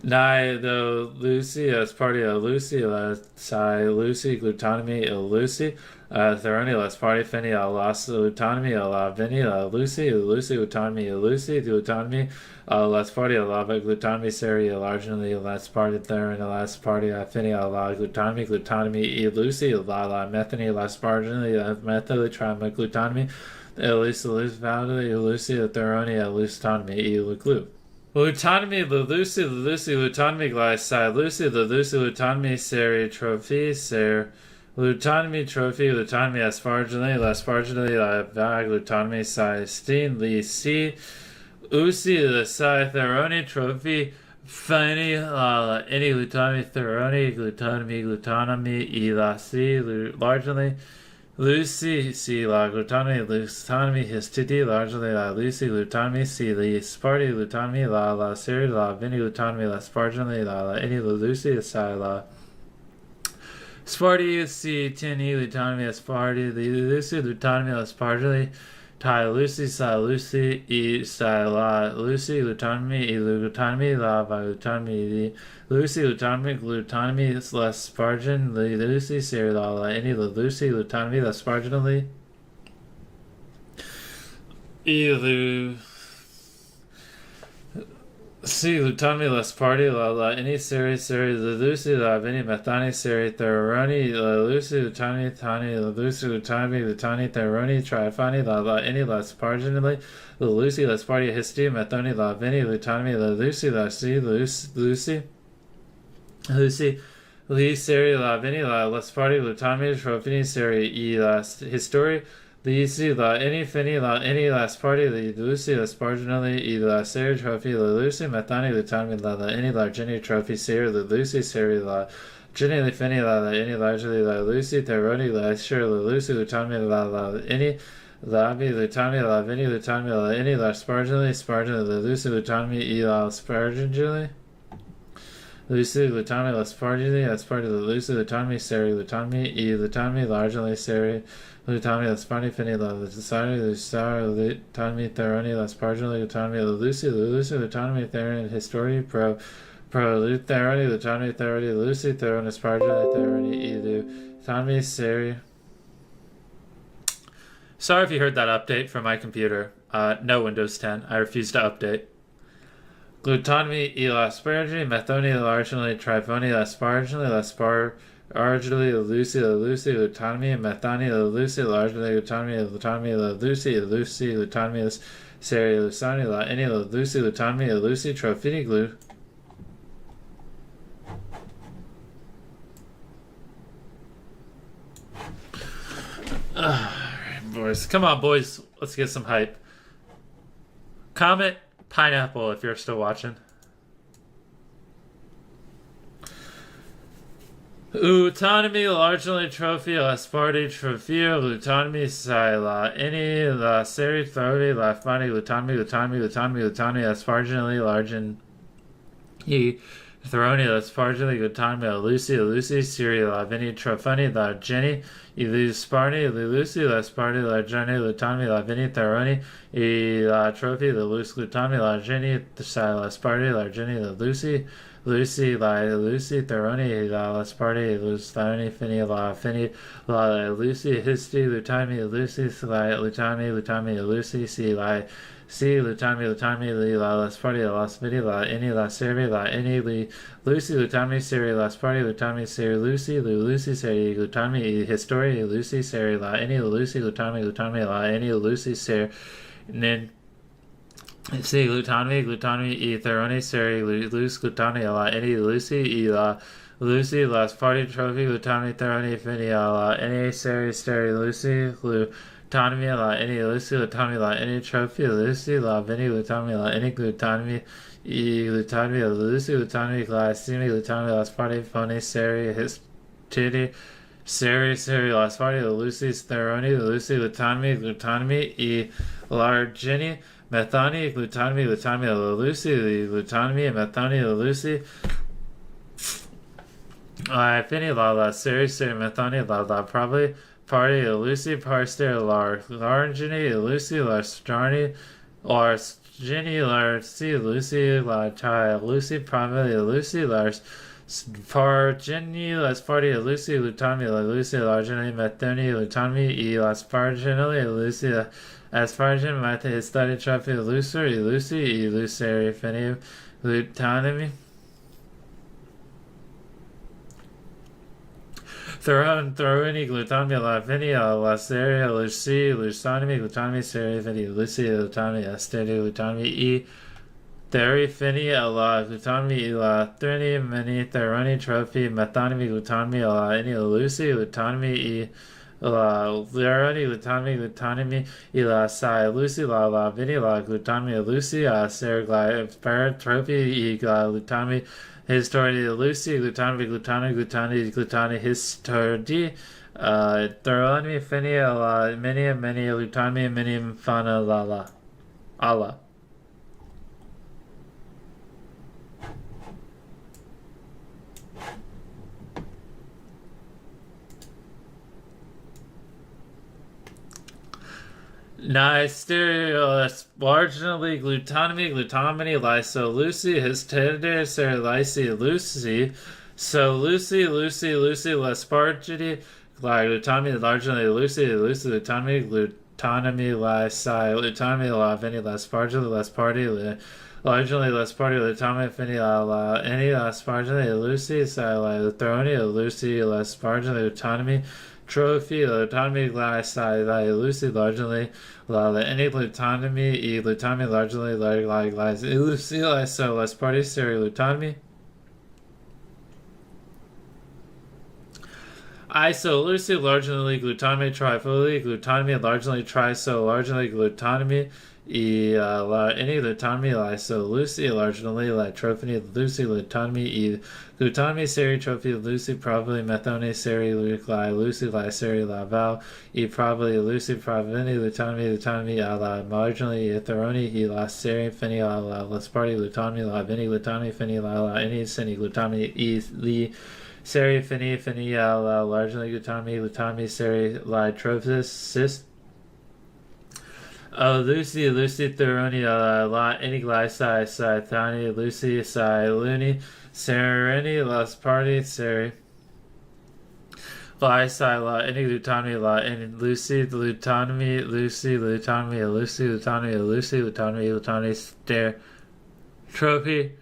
Ni the Lucy as party of Lucy, la Psi Lucy, glutamine Lucy, Theroni, las party Fini, las glutamine, la Vini, Lucy, Lucy, glutamine Lucy, glutamine, las party, la glutamine, seri, largely, las party Theron, las party Fini, la glutamine, glutamine, Lucy, la methane, las pargin, methyl, trimaglutamine, Lucy, Lucy, Theroni, Lucy, glue. Lutonomy, Lucy, Lutonomy, Glycide, Lucy, Lucy, Lutonomy, Seri, Trophy, Ser, Lutonomy, Trophy, Lutonomy, Asparginally, Vag, Lutonomy, Cystine, Lee, C, Usi, the Theroni, Trophy, Funny, any Lutonomy, Theroni, Glutonomy, Elasi, largely. Lucy, C. La glutamine, glutamine, histidine, largely la Lucy, glutamine, C. La Sparty, glutamine, la seri, la vini, glutamine, la sparginally, la any, la Lucy, the la Sparty, C. Tini, glutamine, Sparty, the Lucy, glutamine, la sparginally, Ty Lucy, Sa Lucy, E. Sa la Lucy, glutamine, E. Glutamine, la glutamine, Lucy, glutamine, less spargin, Lucy, seri, la any, la Lucy, glutamine, less sparginally, E. C. Lutamine, less party, la any, seri, la Lucy, la any, methani, seri, theroni, la Lucy, lutamine, thani, la Lucy, lutamine, lutani, theroni, trifani, la any, less sparginally, la Lucy, less party, histidine, methoni, la vini, lutamine, la Lucy, la C. Lucy, Lee, seri, la vini, la lesparti, lutamine, tropini, seri, e, la history, Lee, si, la any, fini, la any, lesparti, the Lucy, lesparginally, e, la seri, trophy, la Lucy, methani, lutamine, la any, la Jenny, trophy, seri, la Lucy, seri, la Jenny, la fini, la any, largely, la Lucy, theroni, la sure, la Lucy, lutamine, la any, la vi, lutamine, la vini, lutamine, la any, la sparginally, la Lucy, lutamine, e, la sparginally. Lucy, Lutamine, Laspargini, as part of the Lucy, Lutamine, Seri, Lutamine, E, Lutamine, largely Seri, Lutamine, Lasparni, Fini, Lusari, Lusar, Lutamine, Theroni, Laspargini, Lutamine, Lucy, Lutamine, Theron, History, Pro, Lutheroni, Lutamine, Theroni, Lucy, Theron, Aspargini, Theroni, E, Lutamine, Seri. Sorry if you heard that update from my computer. No Windows 10. I refuse to update. Glutamine, elasparagine, methoni, larginally, trifoni, lasparginally, lasparginally, Lucy, glutamine, methani, Lucy, larginally, glutamine, Lucy, glutamine, seri, lusani, la any, Lucy, glutamine, Lucy, trophini, glue. Boys, come on, boys, let's get some hype. Comment pineapple if you're still watching. Autonomy, largely trophy, lasparti, trophia, lutonomy, sila, any, la seri, trophy, la fani, lutonomy, asparginally, largen, e, throni, lasparginally, lutonomy, Lucy, siri, la vini, trophony, la jenny, Sparni, Lucy, la Sparni, la Jenny, Lutonomy, la Vini, Theroni, la Trophy, the Luce, Glutonomy, la Jenny, la Sparni, la Jenny, la Lucy, Theroni, la Sparti, Lucy, Fini, la Lucy, Histi, Lutonomy, Lucy, Lutonomy, Lucy, C. Lutonomy, la Sparti, la Vini, la any, la Seri, la any, Lucy, Lutonomy, Seri, la Sparti, Lutonomy, Seri, Lucy, Seri, Lutonomy, History, Lucy, Seri, la any, Lucy, Lutonomy, la any, Lucy, Seri, Nin. C. Glutonomy, E. Theroni, Seri, Luce, Glutonomy, la any, Lucy, E. La Lucy, last party trophy, Glutonomy, Theroni, Fini, la any, Seri, Lucy, Glutonomy, la any, Lucy, Glutonomy, la any, trophy, Lucy, la Vini, Glutonomy, la any, Glutonomy, E. Glutonomy, Lucy, Glutonomy, glycemic, Glutonomy, last party, phony, Seri, his titty, Seri Las Party, the Lucy Steroni, the Lucy Glutamine, E Largini, Methani, Glutamine, the Lucy, the Glutamine, Methani, the Lucy. I Fini La Seri Methani, La probably Party, the Lucy, Parster, Largini, the Lucy, Larstrani, Largini, Larcy, Lucy, La Chai, Lucy, primarily Lucy, Lars. Spargini, las party, Lucy, Lutami, la Lucy, largely Methoni, Lutami, e las Sparginally, Lucy, Aspargin, Mathe, study trophy, Lucer, e Lucy, e Luceri, Fini, Lutanimi. Throwini, Glutami, la Fini, la Seria, Lucy, Lusanimi, Glutami, Seri, Fini, Lucy, Lutami, Asteri, Lutami, e Theory Fini la Glutami la Thrini Mini Theroni Trophy Methanami Glutami la Any Lucy Glutami e la Leroni Glutami la Sai Lucy la Vini la Glutami Lucy Sergli Trophy e Glutami History Lucy Glutami History Theroni Fini la Mini Glutami Mini Fana la Allah. Nice marginally glutamine, lysolucy, histidine, serilycy, Lucy. So Lucy, lespargity, glutamine, largely Lucy, glutamine, lysi, glutamine, la veni, lespargity, lesparty, largely lesparty, glutamine, fini, any lespargity, Lucy, silithroni, Lucy, lespargity, glutamine. Trophy, autonomy, glass, Lucy, largely, any autonomy, autonomy, largely, like, Lucy, so less party, stereo, autonomy. Iso, Lucy, largely, glutamate, trifoli, glutamate, largely, triso, largely, glutamate, any glutamate, lyso, Lucy, largely, trophony, Lucy, glutamate, glutamate, seri, trophy, Lucy, probably, methone, seri, Lucy, seri, laval, probably, Lucy, provini, glutamate, la marginally, theroni, la seri, fini, la lasparty, glutamate, la vini, glutamate, fini, la any, seni, glutamate, seri, fini, la largely, glutamate, seri, trophosis, cyst. Oh, Lucy, Theroni, any glyci, Thani, Lucy, Luni, Sereni, Las Party, Seri, Glyci, any glutami, any Lucy, Lutanami, Lutanami, Stare, Trophy,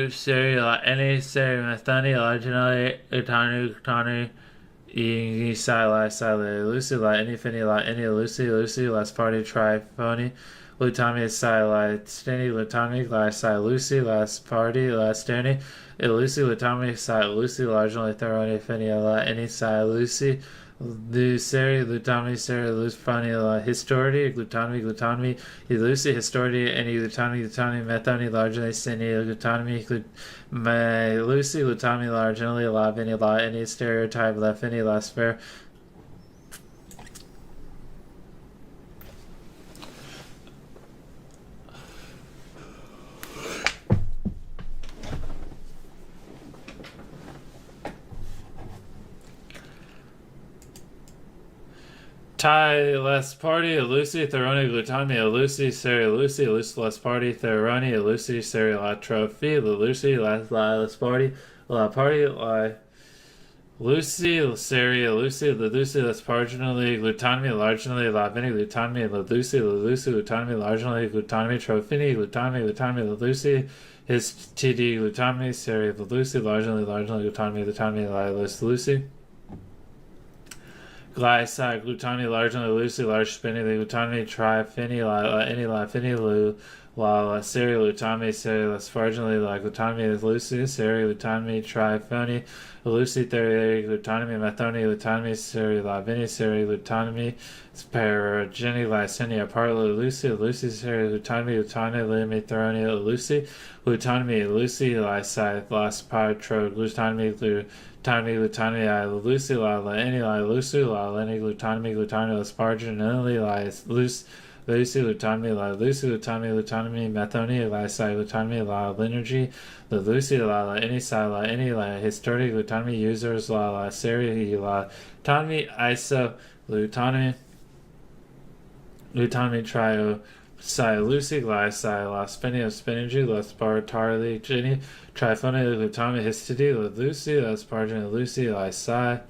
Seri, any Seri, Methani, Larginally, Utani, Lucy, any Fini, any Lucy, last party, Trifoni, Lutami, Stani, Lutami, Glyci, Lucy, last party, last Stani, Lucy, Lutami, Lucy, largely, Theroni, Fini, any Lucy, Luceri, Lutami, Seri, Lufani, Histori, Glutami, Lucy, Histori, any Glutami, Methoni, largely, Sini, Glutami, Lucy, Lutami, largely, La Vini, any stereotype, La Fini, La Sphere. Tai less party, Lucy, Theroni, Glutami, Lucy, Seri, Lucy, less party, Theroni, Lucy, Seri, la trophy, Lucy, less party, la party, Lucy, Seri, Lucy, less marginally, Glutami, largely, la vini, Glutami, Lucy, Glutami, largely, Glutami, Trophini, Glutami, Lucy, his TD, Glutami, Seri, Lucy, largely, Glutami, Lucy. Glycide, glutami, largely, Lucy, large spinny, glutami, trifini, any fini, seri, glutami, seri, sparginally, glutami, Lucy, seri, glutami, trifoni, Lucy, theory, glutami, methoni, glutami, seri, vini, seri, glutami, sparagini, glycinia, partly, Lucy, seri, glutami, limi, theroni, Lucy, glutami, Lucy, lyside, las patro, glutami, glutami, I lucy, la, any, la, lucy, la, lenny, glutami, aspargin, any, la, loose. Lucy, Lutami, La Lucy, Lutami, Methoni, La Sai, Lutami, La Linergy, La Lucy, La Any Sai, La Any, La Histori, Lutami, Users, La Seri, La Tami, Iso, Lutami, Trio, Sai, Lucy, La Sai, La Spinio, Spinergy, La Spartarly, Jenny, Trifoni, Lutami, Histidi, La Lucy, La Spargin, Lucy, La Sai,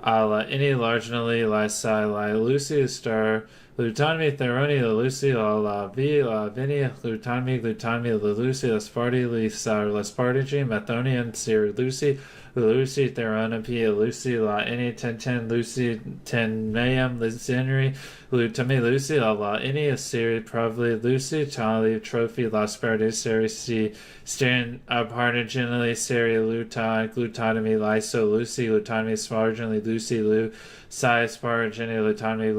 La Any, Larginally, La Sai, La Lucy, Star, Lutami, Theroni, La Lucy, La V, La Vini, Lutami, La Lucy, La Sparti, La Spartigi, Methonian, Sir Lucy, La Lucy, Therona, P, Lucy, La Any, Ten, Lucy, Ten, Mayam, Henry, Lutami, Lucy, La Any, Assyri, probably Lucy, Tali, Trophy, La Sparti, Seri, C, Stan, Partaginally, Seri, Lutai, Glutatomy, Lyso, Lucy, Lutami, Sparginally, Lucy, Lu, Sai, Spargini, Lutami,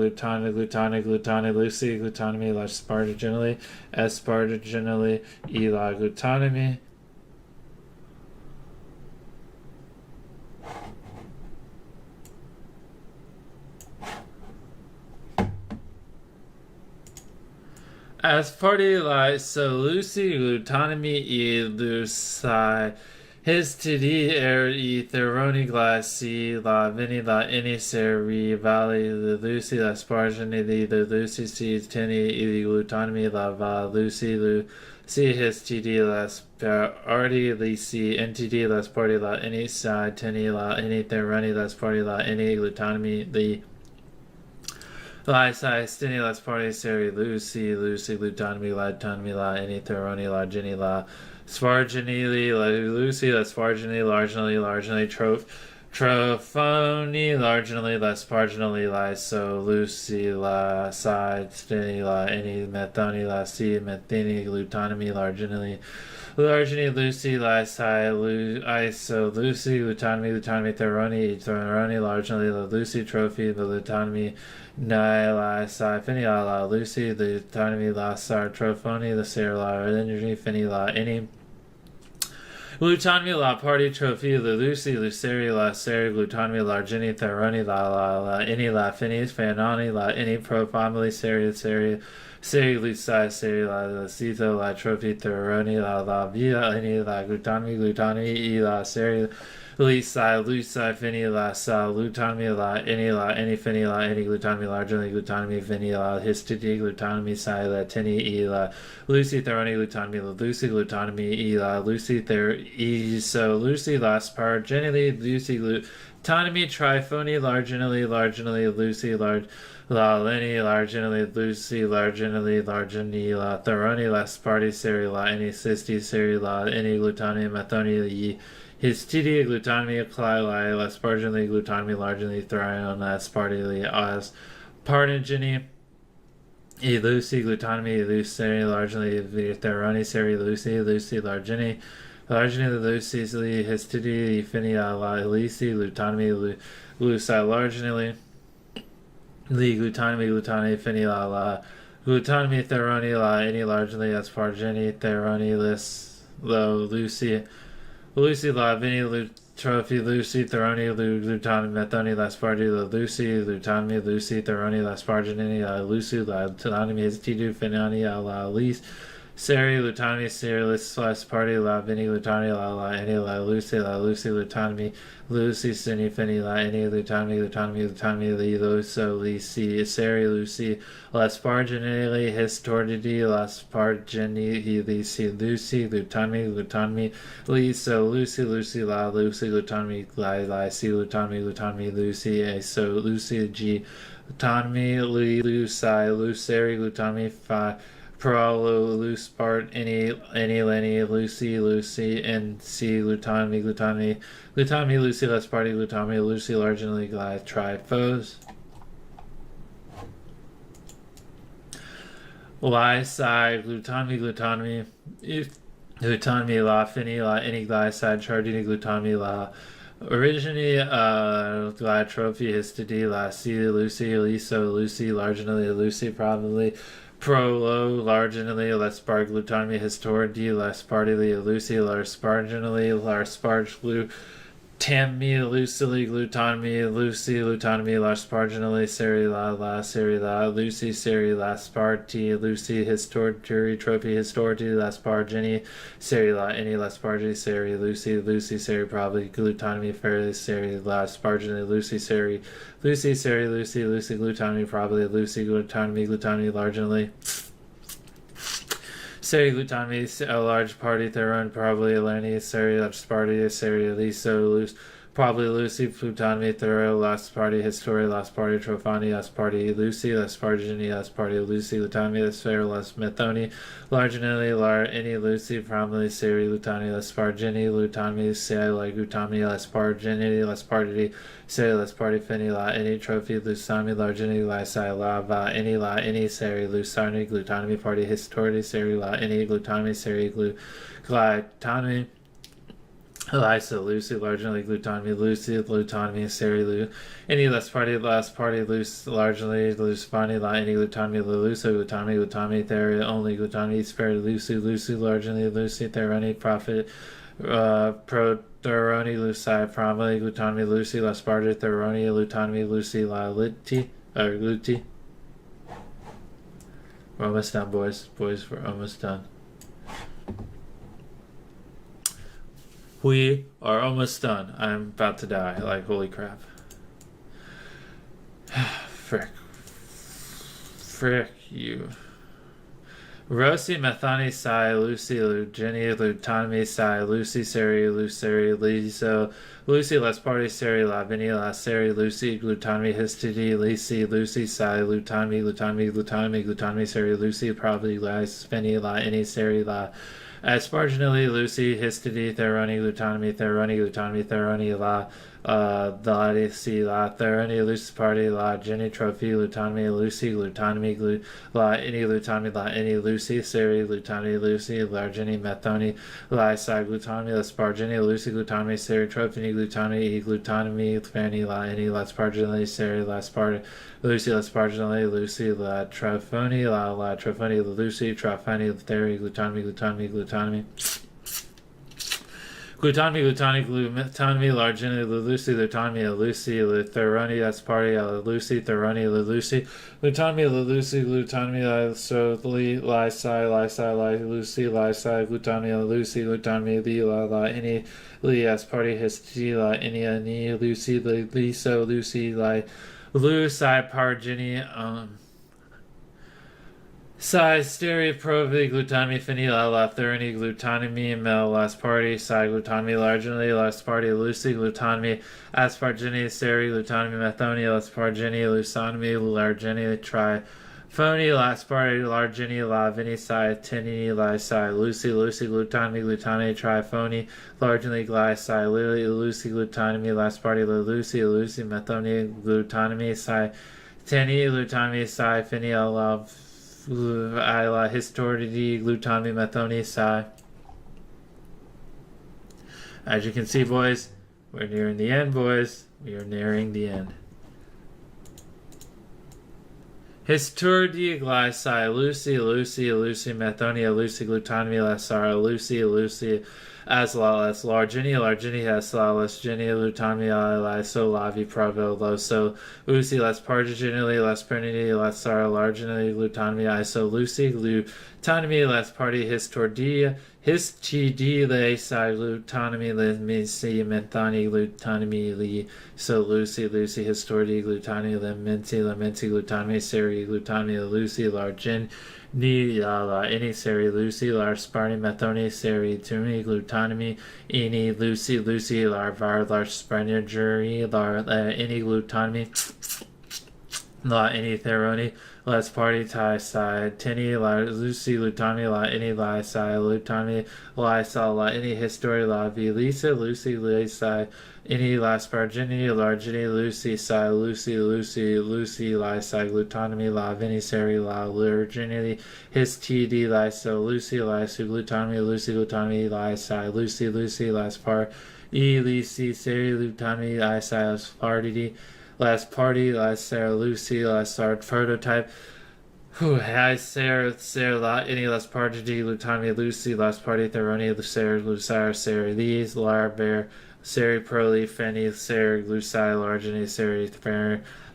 Glutani, Lucy, Glutami, La Spartaginally, Espartaginally, La Glutatomy. As party like so Lucy Glutatomy Lusai his td theroni glassy la vini la any seri valley the Lucy la spargini the Lucy sees tenny glutatomy la va Lucy lu see his td la sparti Lucy ntd la party la any side tenny la any theroni la party la any glutatomy the La Sai Stini La Party Seri Lucy Glutatomy La Autonomy La Any Theroni La Ginny La Sparginili La Lucy La Spargini Larginally Trophony Larginally La Sparginally La So Lucy La Side Stini La Any Methoni La C Methini Glutatomy Larginally Lucy, Lysai, Iso, Lucy, Glutatomy, Theroni, largely the Lucy trophy, the Glutatomy, Nilai, Fini, Lucy, the Glutatomy, La Sar, Trophony, the Sarah, Energy, Fini, any. Glutatomy, La Party trophy, the Lucy, Luceri, La Seri, Glutatomy, Largini, Theroni, La any, La Finis, Fanoni, La any pro family, Seri, Seri Lucai, Seri La Cito, La Trophy, Theroni, La Via, any La Glutatomy, La Seri Lucai, Fini, La Sa, Glutatomy, La any Fini, La any Glutatomy, largely Glutatomy, Fini, La Histidi, Glutatomy, Sai, La Tini, La Lucy, Theroni, Glutatomy, La Lucy, Glutatomy, La Lucy, so Lucy, La Sparginally, Lucy, Glutatomy, Trifoni, larginally, Lucy, La Lenny, larginally, Lucy, larginally, La Theroni, La Sparti, Seri, La any Sisti, Seri, La any Glutatomy, Methoni, his TD Glutatomy, Clyli, La Sparginally, Glutatomy, larginally, Therion, La Sparti, As Partigini, Lucy, Glutatomy, Luceri, largely, Theroni, Seri, Lucy, largini, Lucy, his TD, Finia, La Elisi, Glutatomy, Lucy, larginally, Glutatomy, Fini, La Glutatomy, Theroni, La any largely Aspargini, Theroni, Lucy, La Vini, Trophy, Lucy, Theroni, Glutatomy, Methoni, La Sparti, La Lucy, Glutatomy, Lucy, Theroni, La Spargini, La Lucy, La Autonomy, his Tidu, Finani, La Elise, Seri, Glutatomy, Seri, La Party, La Vini, Glutatomy, La any, La Lucy, Glutatomy, Lucy, Sini, Fini, La any, Glutatomy, Luso, Lisi, Seri, Lucy, La Sparginally, Histordity, La Spargini, Lucy, Glutatomy, Liso, Lucy, La Lucy, Glutatomy, Glutatomy, Lucy, so Lucy, G, Glutatomy, Lucy, Luceri, Glutatomy, Phi, Prolo, Loose Part, any Lenny, Lucy, and C, Glutatomy, Lucy, less party, Glutatomy, Lucy, largely glide, Trifos. Lyside, Glutatomy, La Fini, La any Glyside, Chardini, Glutatomy, La Origini, Glide Trophy, Histidi, La C, Lucy, Liso, Lucy, largely, Lucy, probably. Prolo, larginally, less spark Glutatomy, Historidi, less partily, Lucy, less sparginally, less sparge Tammy, Lucily, Glutonomy, Lucy, Glutonomy, Lasparginally, Seri la, Seri la, Lucy, Seri Lasparti, Lucy, Historturi, Trophy, Historti, Laspargini, Seri la, any Laspargi, Seri, Lucy, Seri, probably, Glutonomy, fairly, Seri Laspargini, Lucy, Seri, Lucy, Glutonomy, probably, Lucy, Glutonomy, largely. Seri Glutonomy, a large party, Theron, probably Eleni, Seri Lasparti, Seri Eliso, probably Lucy, Plutonomy, Thero, Last Party, Histori, Last Party, Trophani, Last Party, Lucy, Laspargini, Last Party, Lucy, Lutonomy, Lasfero, Last Methoni, Larginelli, any Lucy, probably Seri Lutani, Laspargini, Lutonomy, Seri Glutonomy, Laspargini, Lasparti, Seri Lasparti, Fini, La, any Trophy, Lusami, Largini, Lysai, La, any Seri, Lusarni, Glutonomy, Party, Histori, Seri, La, any Glutonomy, Seri, Glutonomy, Elisa, Lucy, largely Glutonomy, Lucy, Glutonomy, Seri, Lu, any last party, loose, largely, loose, funny, any Glutonomy, Lucy, Glutonomy, Theory, only Glutonomy, Spirit, Lucy, largely, Lucy, Theroni, Prophet, Pro, Theroni, Lucy, Probably, Glutonomy, Lucy, Lasparta, Theroni, Lutonomy, Lucy, Liti, or Luti. We're almost done, boys. We're almost done. We are almost done. I'm about to die. Like, holy crap. Frick you. Rosi, Methani, Sai, Lucy, Jenny, Lutonomy, Sai, Lucy, Seri, Liso, Lucy, Lasparti, Seri, Lavini, La, Seri, Lucy, Glutonomy, Histidi, Lucy, Sai, Glutonomy, Seri, Lucy, probably, La, Fini, La, any, Seri, La, Asparginally, Lucy, Histidi, Theroni, Glutonomy, La, Daladi, La, Theroni, Lucy, Party, La, Jenny, Trophy, Lutonomy, Lucy, Glutonomy, La, any Lutonomy, La, any Lucy, Seri, Lutonomy, Lucy, Largini, Methoni, La, Sai, Glutonomy, Laspargini, Lucy, Glutonomy, Seri, Trophy, Glutonomy, Fanny, La, any Lasparginally, Seri, Lasparti, Lucy, Lasparginally, Lucy, La, Trophony, La, Trophony, Lucy, Trophony, Theory, Glutonomy, Largini, Lucy, Theroni, that's party, Lucy, Theroni, Lucy, Glutonomy, Soli, Lysai, Lucy, Lysai, Glutonomy, Lee, La, any, Lee, as party, Histila, any, Lucy, Liso, Lucy, Lucy, Pargini, Sai, Stereo, Provi, Glutonomy, Finila, La, Theroni, Glutonomy, Mel, Last Party, Sai, Glutonomy, Largely, Last Party, Lucy, Glutonomy, Aspargini, Seri, Glutonomy, Methoni, Last Pargini, Lusonomy, Largini, Phony, Last Party, Largini, La, Vini, Sai, Tini, La, Sai, Lucy, Glutonomy, Triphony, Largely, Gly, Sai, Lily, Lucy, Glutonomy, Last Party, Lucy, Methoni, Glutonomy, Sai, Tini, Glutonomy, Sai, Fini, Love, Histority, Glutonomy, Methoni, Sai. As you can see, boys, we're nearing the end, boys. We are nearing the end. Histority, Glycine, Lucy, Methonia, Lucy, Glutonomy, Lasara, Lucy, Asla, Largini, Asla, Jenny, Lutonomy, so Lavi, Provo, Loso, Lucy, Partigini, Pernity, Lasara, Largini, Glutonomy, Iso, Lucy, Glutonomy, Party, Histordia, TD, Sai, Glutonomy, Misi, Menthani, Glutonomy, so Lucy, Histordi, Glutonomy, Lamenti, Glutonomy, Seri, Glutonomy, Lucy, Largin, any Seri, Lucy, Sparty, Methoni, Seri, Tumi, Glutonomy, any Lucy, Var, Sparnia, Jury, any Glutonomy, any Theroni, Let's Party, Tie, Side, Tinny, Lucy, Lutonomy, any Lie, Side, Lutonomy, Lie, any History, V, Lisa, Lucy, Side, any Laspargini, Largini, Lucy, Side, Lucy, Lie, Side, Glutonomy, Vinny, Seri, Largini, his TD, Lyso, Lucy, Glutonomy, Lie, Side, Lucy, Last Part, Lucy, Seri, Lutonomy, Side, Partity, Last Party, Last Sarah, Lucy, Last Start Prototype. Hi, Sarah, any Last Party, Lutonomy, Lucy, Last Party, Theroni, Sarah, Sari, Lees, Lar, Bear, seri proli, feni, seri gluci, largini, seri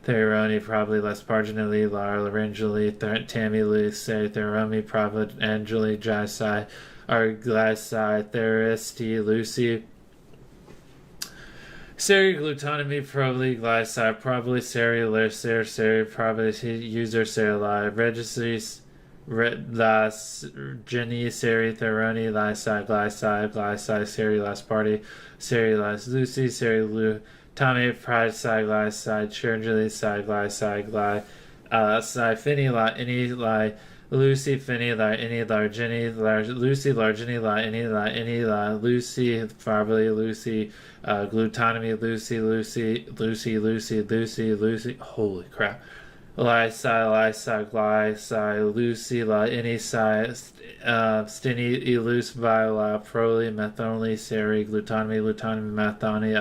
theroni, probably less parginally, laryngally, tamili, seri theromi, angeli, glyci, arglyci, theristi, lucy, seri glutamine, probably glyci, probably seri lyser, seri probably user seri registries, las Jenny, seri theroni, lysi, glyci, seri last party, seri last lucy, seri lu. Tommy pride side glass side churgily side glass side gly side finny la any lie Lucy finny la any largini Lucy largini la any Lucy probably Lucy glutonomy Lucy holy crap Lysi, Lucy, any stiny, eluse, viola, proly, methonly, seri, glutonomy, methony,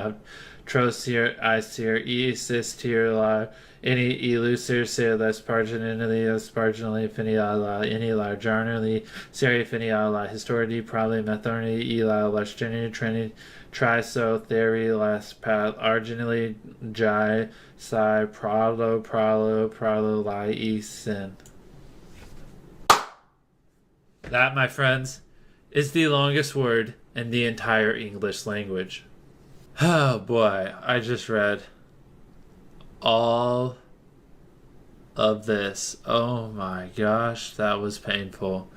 trosier, isir, cistir, any elucer, ser, less parginally, finiala, any largarnally, seri, finiala, histority, probably, methony, eli, lustrini, trini, triso, theory, last pat, arginally, jai, psi, prolo, lysin. That, my friends, is the longest word in the entire English language. Oh boy, I just read all of this. Oh my gosh, that was painful.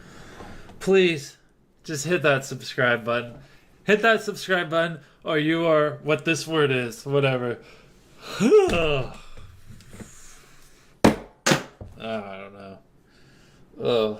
Please, just hit that subscribe button. Hit that subscribe button, or you are what this word is, whatever. I don't know. Oh.